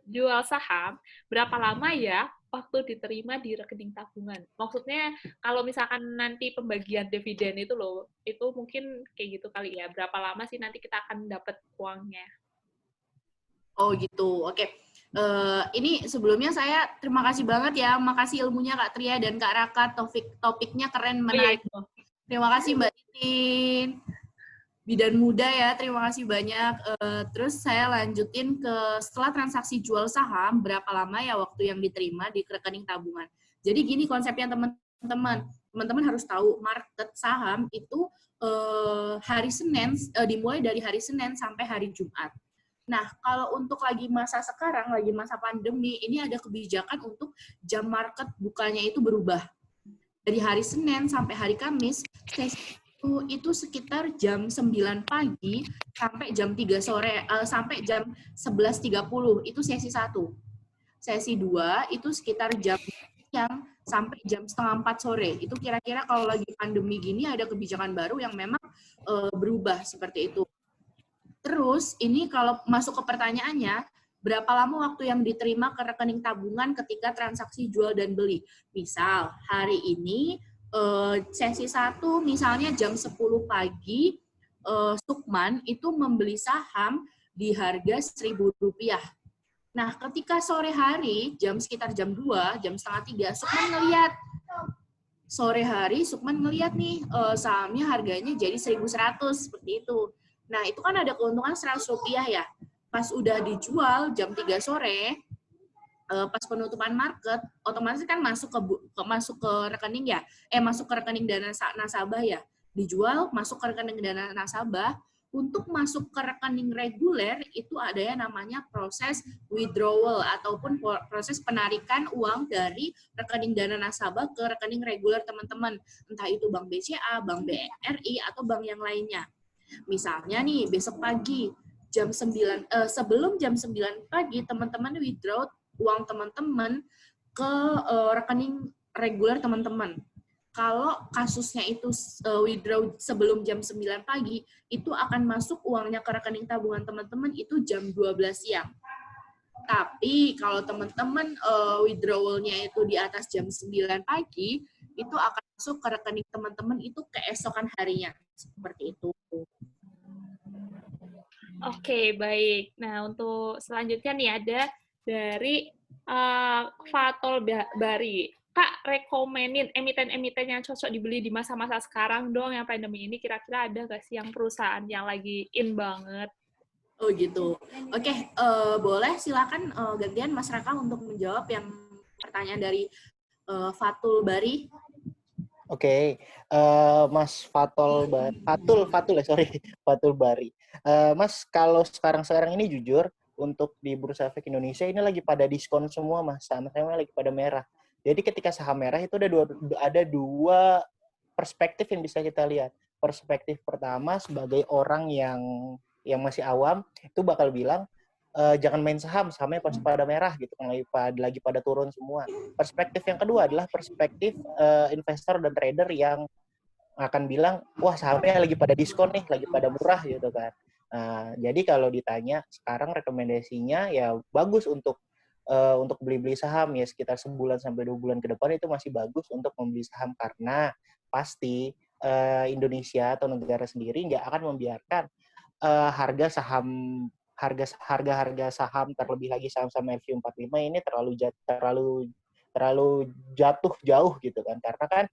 S1: jual saham, berapa lama ya waktu diterima di rekening tabungan? Maksudnya kalau misalkan nanti pembagian dividen itu loh, itu mungkin kayak gitu kali ya. Berapa lama sih nanti kita akan dapat uangnya?
S2: oh gitu. Oke. Ini sebelumnya saya terima kasih banget ya. Makasih ilmunya Kak Tria dan Kak Raka. Topiknya keren,
S1: Oh iya,
S2: menarik. Terima kasih Mbak Titin. Bidan muda ya, terima kasih banyak. Terus saya lanjutin ke setelah transaksi jual saham, berapa lama ya waktu yang diterima di rekening tabungan. Jadi gini konsepnya teman-teman. Teman-teman harus tahu market saham itu hari Senin, dimulai dari hari Senin sampai hari Jumat. Nah, kalau untuk lagi masa sekarang, lagi masa pandemi, ini ada kebijakan untuk jam market bukanya itu berubah. Dari hari Senin sampai hari Kamis, itu sekitar jam 9 pagi sampai jam 3 sore, sampai jam 11.30, itu sesi 1. Sesi 2 itu sekitar jam siang sampai jam setengah 4 sore. Itu kira-kira kalau lagi pandemi gini ada kebijakan baru yang memang berubah seperti itu. Terus ini kalau masuk ke pertanyaannya, berapa lama waktu yang diterima ke rekening tabungan ketika transaksi jual dan beli? Misal hari ini sesi 1 misalnya jam 10 pagi, Sukman itu membeli saham di harga Rp1.000. Nah, ketika sore hari, sekitar jam 2, jam setengah 3, Sukman ngelihat sore hari, Sukman ngelihat nih sahamnya harganya jadi 1.100 seperti itu. Nah, itu kan ada keuntungan Rp100 ya. Pas udah dijual jam 3 sore, pas penutupan market, otomatis kan masuk ke rekening ya. Masuk ke rekening dana nasabah ya. Dijual, masuk ke rekening dana nasabah. Untuk masuk ke rekening reguler, itu ada yang namanya proses withdrawal ataupun proses penarikan uang dari rekening dana nasabah ke rekening reguler teman-teman. Entah itu Bank BCA, Bank BRI, atau bank yang lainnya. Misalnya nih, besok pagi, sebelum jam 9 pagi, teman-teman withdraw uang teman-teman ke rekening reguler teman-teman. Kalau kasusnya itu withdraw sebelum jam 9 pagi, itu akan masuk uangnya ke rekening tabungan teman-teman itu jam 12 siang. Tapi kalau teman-teman withdrawal-nya itu di atas jam 9 pagi, itu akan masuk ke rekening teman-teman itu keesokan harinya. Seperti itu.
S1: Oke, baik. Nah, untuk selanjutnya nih ada dari Fatul Bari. Kak, rekomenin emiten-emiten yang cocok dibeli di masa-masa sekarang dong, yang pandemi ini. Kira-kira ada nggak sih yang perusahaan yang lagi in banget?
S2: Oh gitu. Oke, boleh silakan gantian Mas Raka untuk menjawab yang pertanyaan dari Fatul Bari.
S5: Oke, Mas Fatul Bari. Mas, kalau sekarang ini jujur, untuk di Bursa Efek Indonesia ini lagi pada diskon semua, Mas. Saham-sahamnya lagi pada merah. Jadi ketika saham merah itu ada dua perspektif yang bisa kita lihat. Perspektif pertama sebagai orang yang masih awam, itu bakal bilang, jangan main sahamnya pasti pada merah gitu kan, lagi pada turun semua. Perspektif yang kedua adalah perspektif investor dan trader yang akan bilang, wah sahamnya lagi pada diskon nih, lagi pada murah gitu kan. Jadi kalau ditanya sekarang rekomendasinya ya bagus untuk beli-beli saham ya, sekitar sebulan sampai 2 bulan ke depan itu masih bagus untuk membeli saham, karena pasti Indonesia atau negara sendiri nggak akan membiarkan harga saham, terlebih lagi saham-saham LQ45 ini terlalu jatuh jauh gitu kan, karena kan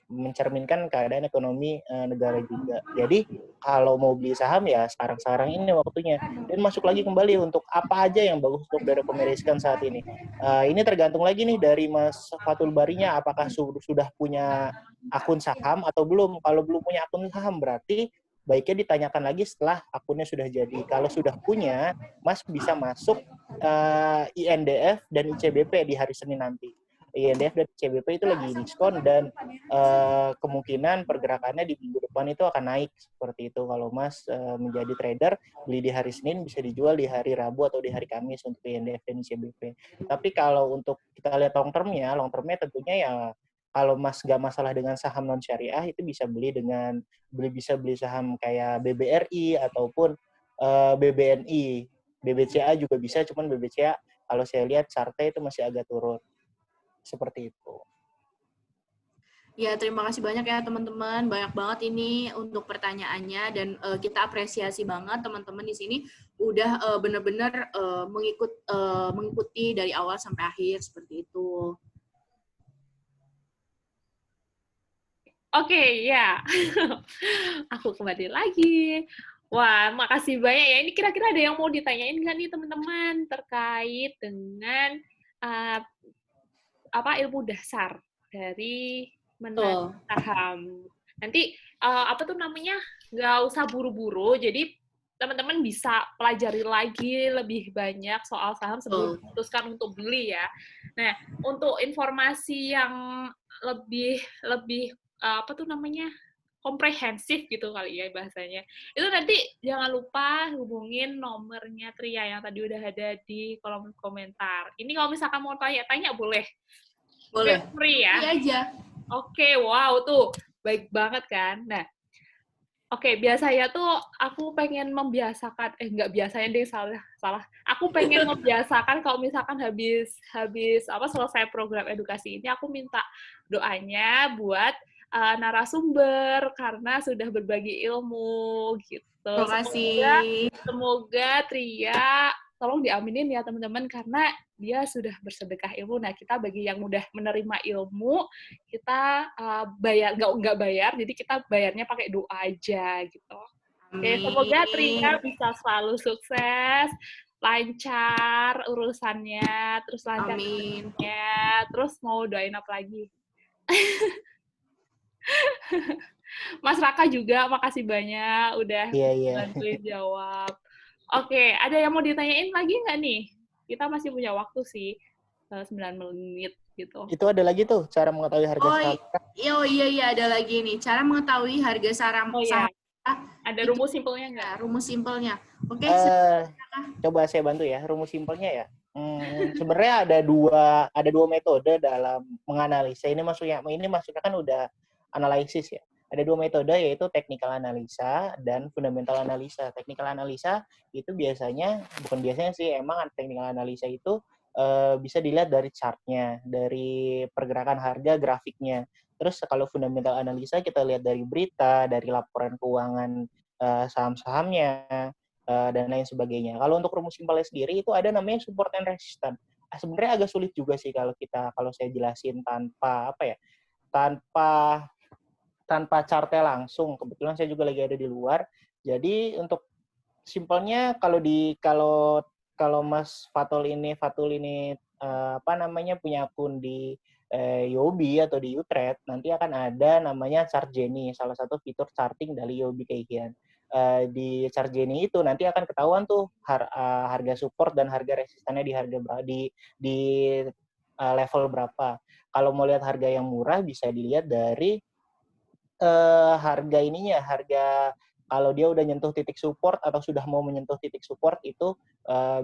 S5: mencerminkan keadaan ekonomi negara juga. Jadi kalau mau beli saham ya sekarang ini waktunya. Dan masuk lagi kembali untuk apa aja yang bagus untuk direkomendasikan saat ini. Ini tergantung lagi nih dari Mas Fatul Barinya, apakah sudah punya akun saham atau belum. Kalau belum punya akun saham berarti baiknya ditanyakan lagi setelah akunnya sudah jadi. Kalau sudah punya, Mas bisa masuk INDF dan ICBP di hari Senin nanti. INDF dan ICBP itu lagi diskon dan kemungkinan pergerakannya di minggu depan itu akan naik seperti itu. Kalau Mas menjadi trader, beli di hari Senin bisa dijual di hari Rabu atau di hari Kamis untuk INDF dan ICBP. Tapi kalau untuk kita lihat long termnya tentunya ya Kalau Mas nggak masalah dengan saham non syariah, itu bisa beli saham kayak BBRI ataupun BBNI, BBCA juga bisa, cuman BBCA kalau saya lihat chartnya itu masih agak turun. Seperti itu.
S2: Ya, terima kasih banyak ya teman-teman. Banyak banget ini untuk pertanyaannya dan kita apresiasi banget teman-teman di sini udah benar-benar mengikuti dari awal sampai akhir seperti itu.
S1: Oke, ya. Aku kembali lagi. Wah, makasih banyak ya. Ini kira-kira ada yang mau ditanyain nggak nih teman-teman terkait dengan uh, ilmu dasar dari menanam saham. Nanti apa tuh namanya? Nggak usah buru-buru. Jadi teman-teman bisa pelajari lagi lebih banyak soal saham sebelum memutuskan untuk beli ya. Nah, untuk informasi yang lebih apa tuh namanya, komprehensif gitu kali ya bahasanya. Itu nanti jangan lupa hubungin nomornya Tria yang tadi udah ada di kolom komentar. Ini kalau misalkan mau tanya-tanya boleh.
S2: Boleh.
S1: Free ya.
S2: Iya aja.
S1: Oke, wow tuh baik banget kan. Nah, oke, biasanya tuh aku pengen membiasakan, nggak biasanya deh, salah. Aku pengen membiasakan kalau misalkan habis selesai program edukasi ini, aku minta doanya buat narasumber karena sudah berbagi ilmu gitu.
S2: Terima kasih.
S1: Semoga Tria tolong diaminin ya teman-teman karena dia sudah bersedekah ilmu. Nah, kita bagi yang mudah menerima ilmu, kita bayar nggak bayar, jadi kita bayarnya pakai doa aja gitu. Oke, semoga Tria bisa selalu sukses, lancar urusannya, terus lancar urusannya, terus mau doain apa lagi? Mas Raka juga, makasih banyak udah bantuin jawab. Oke, ada yang mau ditanyain lagi nggak nih? Kita masih punya waktu sih, 9 menit gitu.
S5: Itu ada lagi tuh, cara mengetahui harga saham.
S2: Oh iya, ada lagi nih. Cara mengetahui harga saham.
S1: Iya. Ada rumus simpelnya nggak?
S2: Rumus simpelnya. Oke.
S5: Coba saya bantu ya, rumus simpelnya ya. Sebenarnya ada dua metode dalam menganalisa. Ini maksudnya kan udah analisis ya. Ada dua metode, yaitu technical analisa dan fundamental analisa. Technical analisa itu bukan biasanya sih, emang technical analisa itu bisa dilihat dari chartnya, dari pergerakan harga, grafiknya. Terus kalau fundamental analisa kita lihat dari berita, dari laporan keuangan saham-sahamnya, dan lain sebagainya. Kalau untuk rumus simpelnya sendiri itu ada namanya support and resistance. Sebenarnya agak sulit juga sih kalau saya jelasin tanpa chartnya langsung. Kebetulan saya juga lagi ada di luar. Jadi untuk simpelnya kalau Mas Fatul ini punya akun di Yobi atau di Utrade, nanti akan ada namanya chart Genie, salah satu fitur charting dari Yobi Keihian. Di chart Genie itu nanti akan ketahuan tuh harga support dan harga resistannya di level berapa. Kalau mau lihat harga yang murah bisa dilihat dari harga kalau dia udah nyentuh titik support atau sudah mau menyentuh titik support itu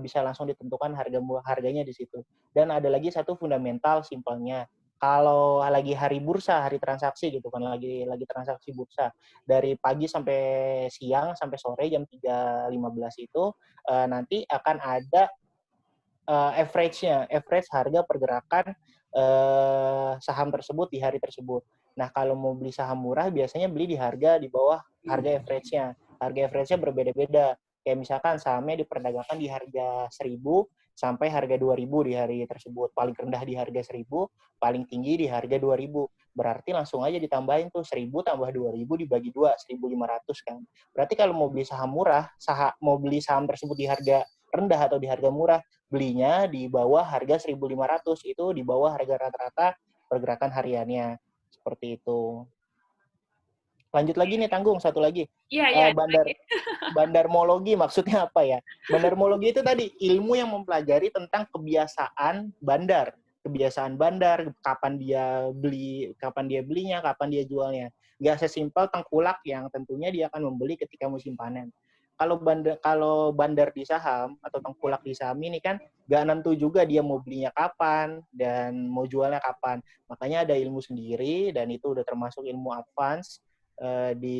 S5: bisa langsung ditentukan harganya di situ. Dan ada lagi satu fundamental simpelnya. Kalau lagi hari bursa, hari transaksi gitu kan, lagi transaksi bursa dari pagi sampai siang sampai sore jam 3.15 itu nanti akan ada average harga pergerakan saham tersebut di hari tersebut. Nah, kalau mau beli saham murah, biasanya beli di harga di bawah harga average-nya. Harga average-nya berbeda-beda. Kayak misalkan sahamnya diperdagangkan di harga 1.000 sampai harga 2.000 di hari tersebut. Paling rendah di harga 1.000, paling tinggi di harga 2.000. Berarti langsung aja ditambahin tuh 1.000 tambah 2.000 dibagi 2, 1.500 kan. Berarti kalau mau beli saham murah, mau beli saham tersebut di harga rendah atau di harga murah, belinya di bawah harga 1.500, itu di bawah harga rata-rata pergerakan hariannya. Seperti itu. Lanjut lagi nih, Tanggung, satu lagi.
S1: Iya.
S5: Bandarmologi maksudnya apa ya? Bandarmologi itu tadi ilmu yang mempelajari tentang kebiasaan bandar, kapan dia belinya, kapan dia jualnya. Nggak sesimpel tengkulak yang tentunya dia akan membeli ketika musim panen. kalau bandar di saham atau tengkulak di saham ini kan nggak nentu juga dia mau belinya kapan dan mau jualnya kapan. Makanya ada ilmu sendiri dan itu udah termasuk ilmu advance di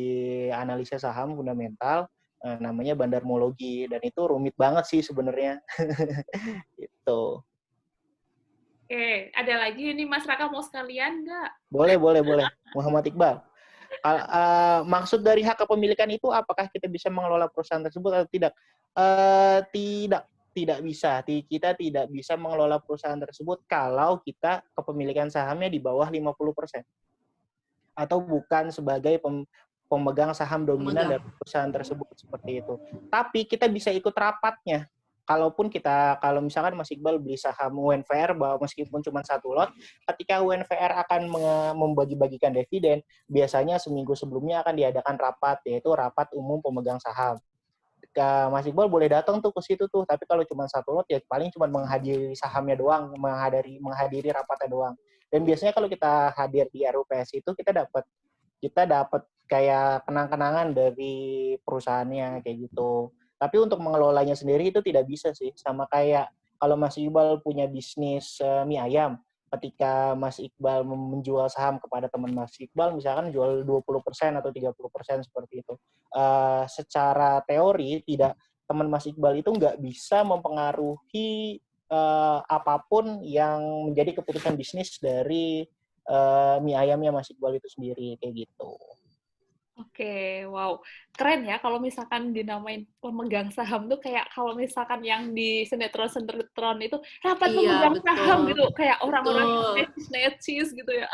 S5: analisa saham fundamental, namanya bandarmologi, dan itu rumit banget sih sebenarnya. Itu.
S1: Oke, ada lagi ini Mas Raka mau sekalian nggak?
S5: Boleh. Muhammad Iqbal. Maksud dari hak kepemilikan itu apakah kita bisa mengelola perusahaan tersebut atau tidak? Tidak bisa. Kita tidak bisa mengelola perusahaan tersebut kalau kita kepemilikan sahamnya di bawah 50%. Atau bukan sebagai pemegang saham dominan dari perusahaan tersebut, seperti itu. Tapi kita bisa ikut rapatnya. Kalau misalkan Mas Iqbal beli saham UNVR bahwa meskipun cuma 1 lot, ketika UNVR akan membagi-bagikan dividen, biasanya seminggu sebelumnya akan diadakan rapat, yaitu rapat umum pemegang saham. Mas Iqbal boleh datang tuh ke situ tuh, tapi kalau cuma 1 lot ya paling cuma menghadiri sahamnya doang, menghadiri rapatnya doang. Dan biasanya kalau kita hadir di RUPS itu kita dapat kayak kenang-kenangan dari perusahaannya kayak gitu. Tapi untuk mengelolanya sendiri itu tidak bisa sih. Sama kayak kalau Mas Iqbal punya bisnis mie ayam, ketika Mas Iqbal menjual saham kepada teman Mas Iqbal, misalkan jual 20% atau 30% seperti itu. Secara teori, teman Mas Iqbal itu nggak bisa mempengaruhi apapun yang menjadi keputusan bisnis dari mie ayamnya Mas Iqbal itu sendiri, kayak gitu.
S1: Oke, wow. Keren ya kalau misalkan dinamain pemegang saham tuh kayak kalau misalkan yang di sinetron-sinetron itu rapat pemegang saham gitu. Kayak orang-orang yang necis gitu ya.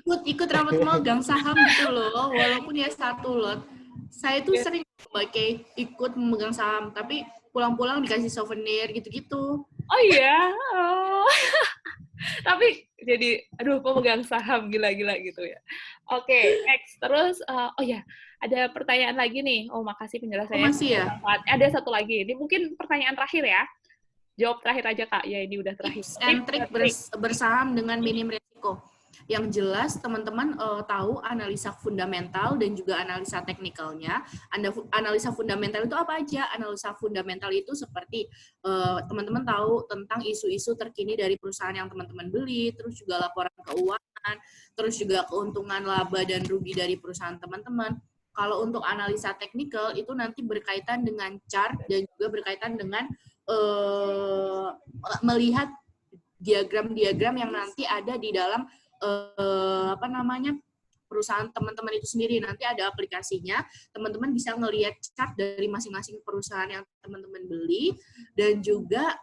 S2: Ikut rapat pemegang saham gitu loh, walaupun ya 1 lot. Saya tuh sering pakai ikut memegang saham, tapi pulang-pulang dikasih souvenir gitu-gitu.
S1: Oh iya? Oh. Tapi jadi, aduh, pemegang saham gila-gila gitu ya. Oke, next. Terus, oh ya, ada pertanyaan lagi nih. Oh, makasih penjelasannya.
S2: Masih ya?
S1: Ada satu lagi. Ini mungkin pertanyaan terakhir ya. Jawab terakhir aja, Kak. Ya, ini udah terakhir.
S2: Tips and trick bersaham dengan minim resiko. Yang jelas, teman-teman tahu analisa fundamental dan juga analisa teknikalnya. Analisa fundamental itu apa aja? Analisa fundamental itu seperti teman-teman tahu tentang isu-isu terkini dari perusahaan yang teman-teman beli, terus juga laporan keuangan, terus juga keuntungan laba dan rugi dari perusahaan teman-teman. Kalau untuk analisa teknikal itu nanti berkaitan dengan chart dan juga berkaitan dengan melihat diagram-diagram yang nanti ada di dalam perusahaan teman-teman itu sendiri. Nanti ada aplikasinya, teman-teman bisa ngelihat chart dari masing-masing perusahaan yang teman-teman beli. Dan juga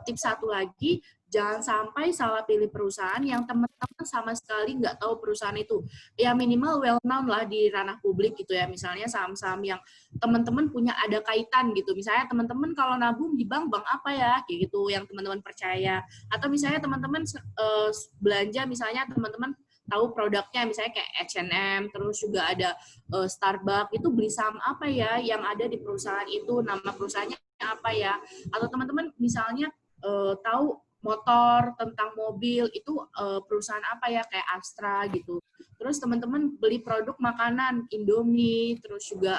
S2: tips satu lagi, jangan sampai salah pilih perusahaan yang teman-teman sama sekali nggak tahu perusahaan itu. Ya minimal well known lah di ranah publik gitu ya. Misalnya saham-saham yang teman-teman punya ada kaitan gitu. Misalnya teman-teman kalau nabung di bank apa ya? Kayak gitu yang teman-teman percaya. Atau misalnya teman-teman belanja, misalnya teman-teman tahu produknya misalnya kayak H&M, terus juga ada Starbucks, itu beli saham apa ya yang ada di perusahaan itu, nama perusahaannya apa ya. Atau teman-teman misalnya tahu motor, tentang mobil, itu perusahaan apa ya, kayak Astra gitu. Terus teman-teman beli produk makanan, Indomie, terus juga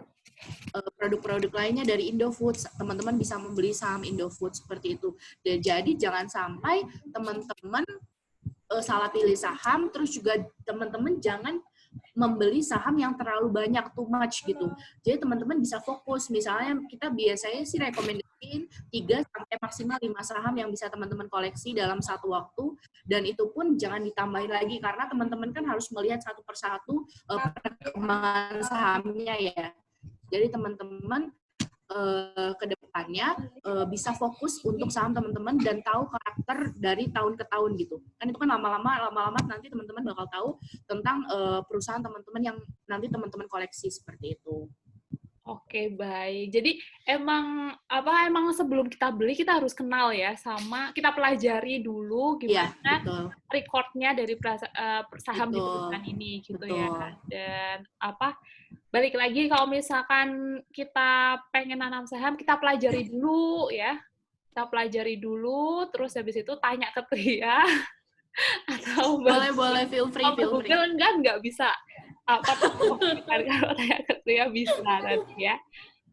S2: produk-produk lainnya dari Indofoods, teman-teman bisa membeli saham Indofoods seperti itu. Dan jadi jangan sampai teman-teman salah pilih saham, terus juga teman-teman jangan membeli saham yang terlalu banyak, too much gitu. Jadi teman-teman bisa fokus, misalnya kita biasanya sih rekomendasiin 3 sampai maksimal 5 saham yang bisa teman-teman koleksi dalam satu waktu, dan itu pun jangan ditambahin lagi karena teman-teman kan harus melihat satu persatu perkembangan sahamnya ya. Jadi teman-teman ke depannya bisa fokus untuk saham teman-teman dan tahu karakter dari tahun ke tahun gitu. Kan itu kan lama-lama nanti teman-teman bakal tahu tentang perusahaan teman-teman yang nanti teman-teman koleksi seperti itu.
S1: Oke, baik. Jadi emang sebelum kita beli kita harus kenal ya sama, kita pelajari dulu gimana recordnya dari saham di perusahaan ini gitu ya. Dan balik lagi kalau misalkan kita pengen nanam saham, kita pelajari dulu ya. Kita pelajari dulu, terus habis itu tanya ke Tria atau
S2: boleh feel free.
S1: Google nggak bisa. Kalau tanya ke Tria bisa nanti ya.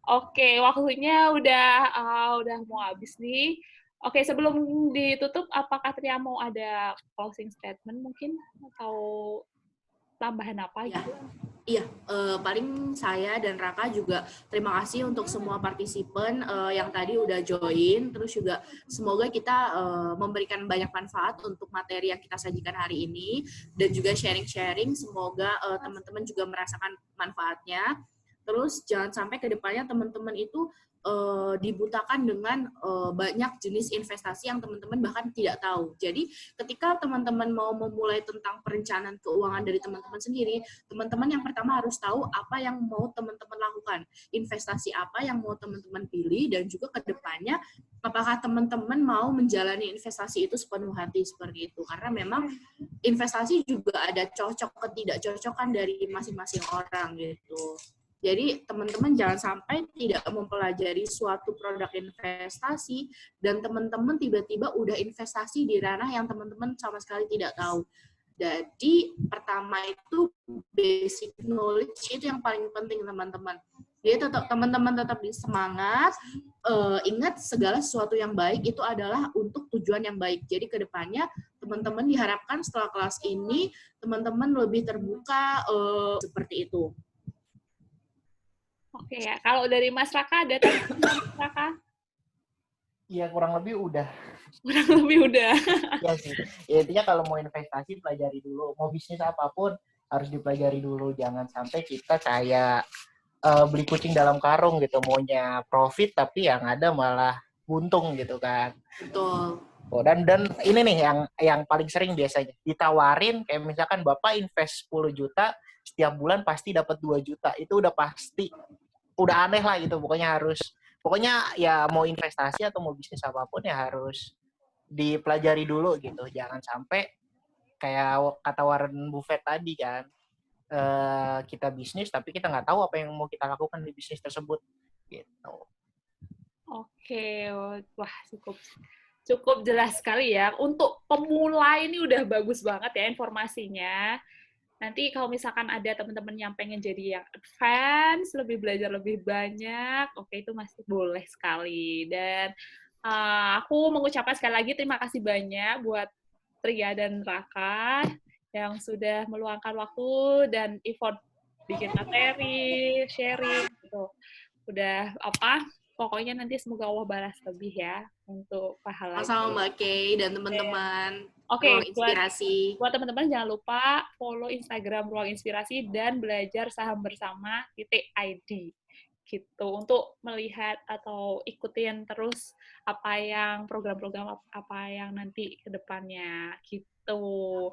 S1: Oke, waktunya udah mau habis nih. Oke, sebelum ditutup, apakah Tria mau ada closing statement mungkin atau tambahan apa
S2: Ya,
S1: gitu?
S2: iya, paling saya dan Raka juga terima kasih untuk semua partisipan yang tadi udah join, terus juga semoga kita memberikan banyak manfaat untuk materi yang kita sajikan hari ini, dan juga sharing-sharing, semoga teman-teman juga merasakan manfaatnya. Terus jangan sampai ke depannya teman-teman itu dibutakan dengan banyak jenis investasi yang teman-teman bahkan tidak tahu. Jadi ketika teman-teman mau memulai tentang perencanaan keuangan dari teman-teman sendiri, teman-teman yang pertama harus tahu apa yang mau teman-teman lakukan, investasi apa yang mau teman-teman pilih, dan juga ke depannya apakah teman-teman mau menjalani investasi itu sepenuh hati seperti itu. Karena memang investasi juga ada cocok ketidakcocokan dari masing-masing orang gitu. Jadi teman-teman jangan sampai tidak mempelajari suatu produk investasi dan teman-teman tiba-tiba udah investasi di ranah yang teman-teman sama sekali tidak tahu. Jadi pertama itu basic knowledge itu yang paling penting teman-teman. Jadi teman-teman tetap semangat, ingat segala sesuatu yang baik itu adalah untuk tujuan yang baik. Jadi kedepannya teman-teman diharapkan setelah kelas ini teman-teman lebih terbuka seperti itu.
S1: Oke ya, kalau dari Mas Raka ada tambahan Mas Raka?
S5: Ya kurang lebih udah.
S1: Kurang lebih udah.
S5: Ya sih. Ya, intinya kalau mau investasi pelajari dulu. Mau bisnis apapun harus dipelajari dulu. Jangan sampai kita kayak beli kucing dalam karung gitu. Maunya profit tapi yang ada malah buntung gitu kan.
S2: Betul.
S5: Oh, dan ini nih yang paling sering biasanya ditawarin kayak misalkan Bapak invest 10 juta setiap bulan pasti dapat 2 juta. Itu udah pasti udah aneh lah gitu. Pokoknya ya mau investasi atau mau bisnis apapun ya harus dipelajari dulu gitu. Jangan sampai kayak kata Warren Buffett tadi kan, kita bisnis tapi kita nggak tahu apa yang mau kita lakukan di bisnis tersebut gitu.
S1: Oke, wah cukup jelas sekali ya. Untuk pemula ini udah bagus banget ya informasinya. Nanti kalau misalkan ada teman-teman yang pengen jadi yang advance, lebih belajar lebih banyak, oke itu masih boleh sekali. Dan aku mengucapkan sekali lagi terima kasih banyak buat Tria dan Raka yang sudah meluangkan waktu dan effort bikin materi, sharing gitu. Udah pokoknya nanti semoga Allah balas lebih ya untuk pahalanya.
S2: Sama Mbak Kay dan teman-teman.
S1: Oke,
S2: Ruang Inspirasi.
S1: buat teman-teman jangan lupa follow Instagram Ruang Inspirasi dan belajar saham bersama _id gitu untuk melihat atau ikutin terus apa yang program-program apa yang nanti ke depannya gitu.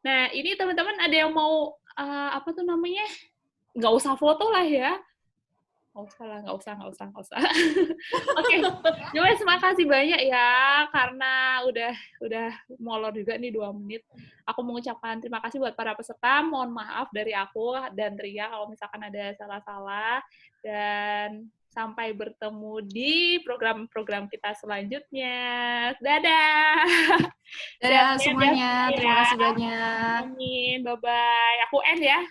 S1: Nah, ini teman-teman ada yang mau apa tuh namanya? Nggak usah foto lah ya. Nggak usah. Oke, Joyce, makasih banyak ya karena udah molor juga nih 2 menit. Aku mengucapkan terima kasih buat para peserta. Mohon maaf dari aku dan Ria kalau misalkan ada salah-salah. Dan sampai bertemu di program-program kita selanjutnya. Dadah.
S2: Dadah
S1: Sehat-sehat
S2: semuanya.
S1: ya.
S2: Terima kasih banyak.
S1: Amin. Bye-bye. Aku end ya.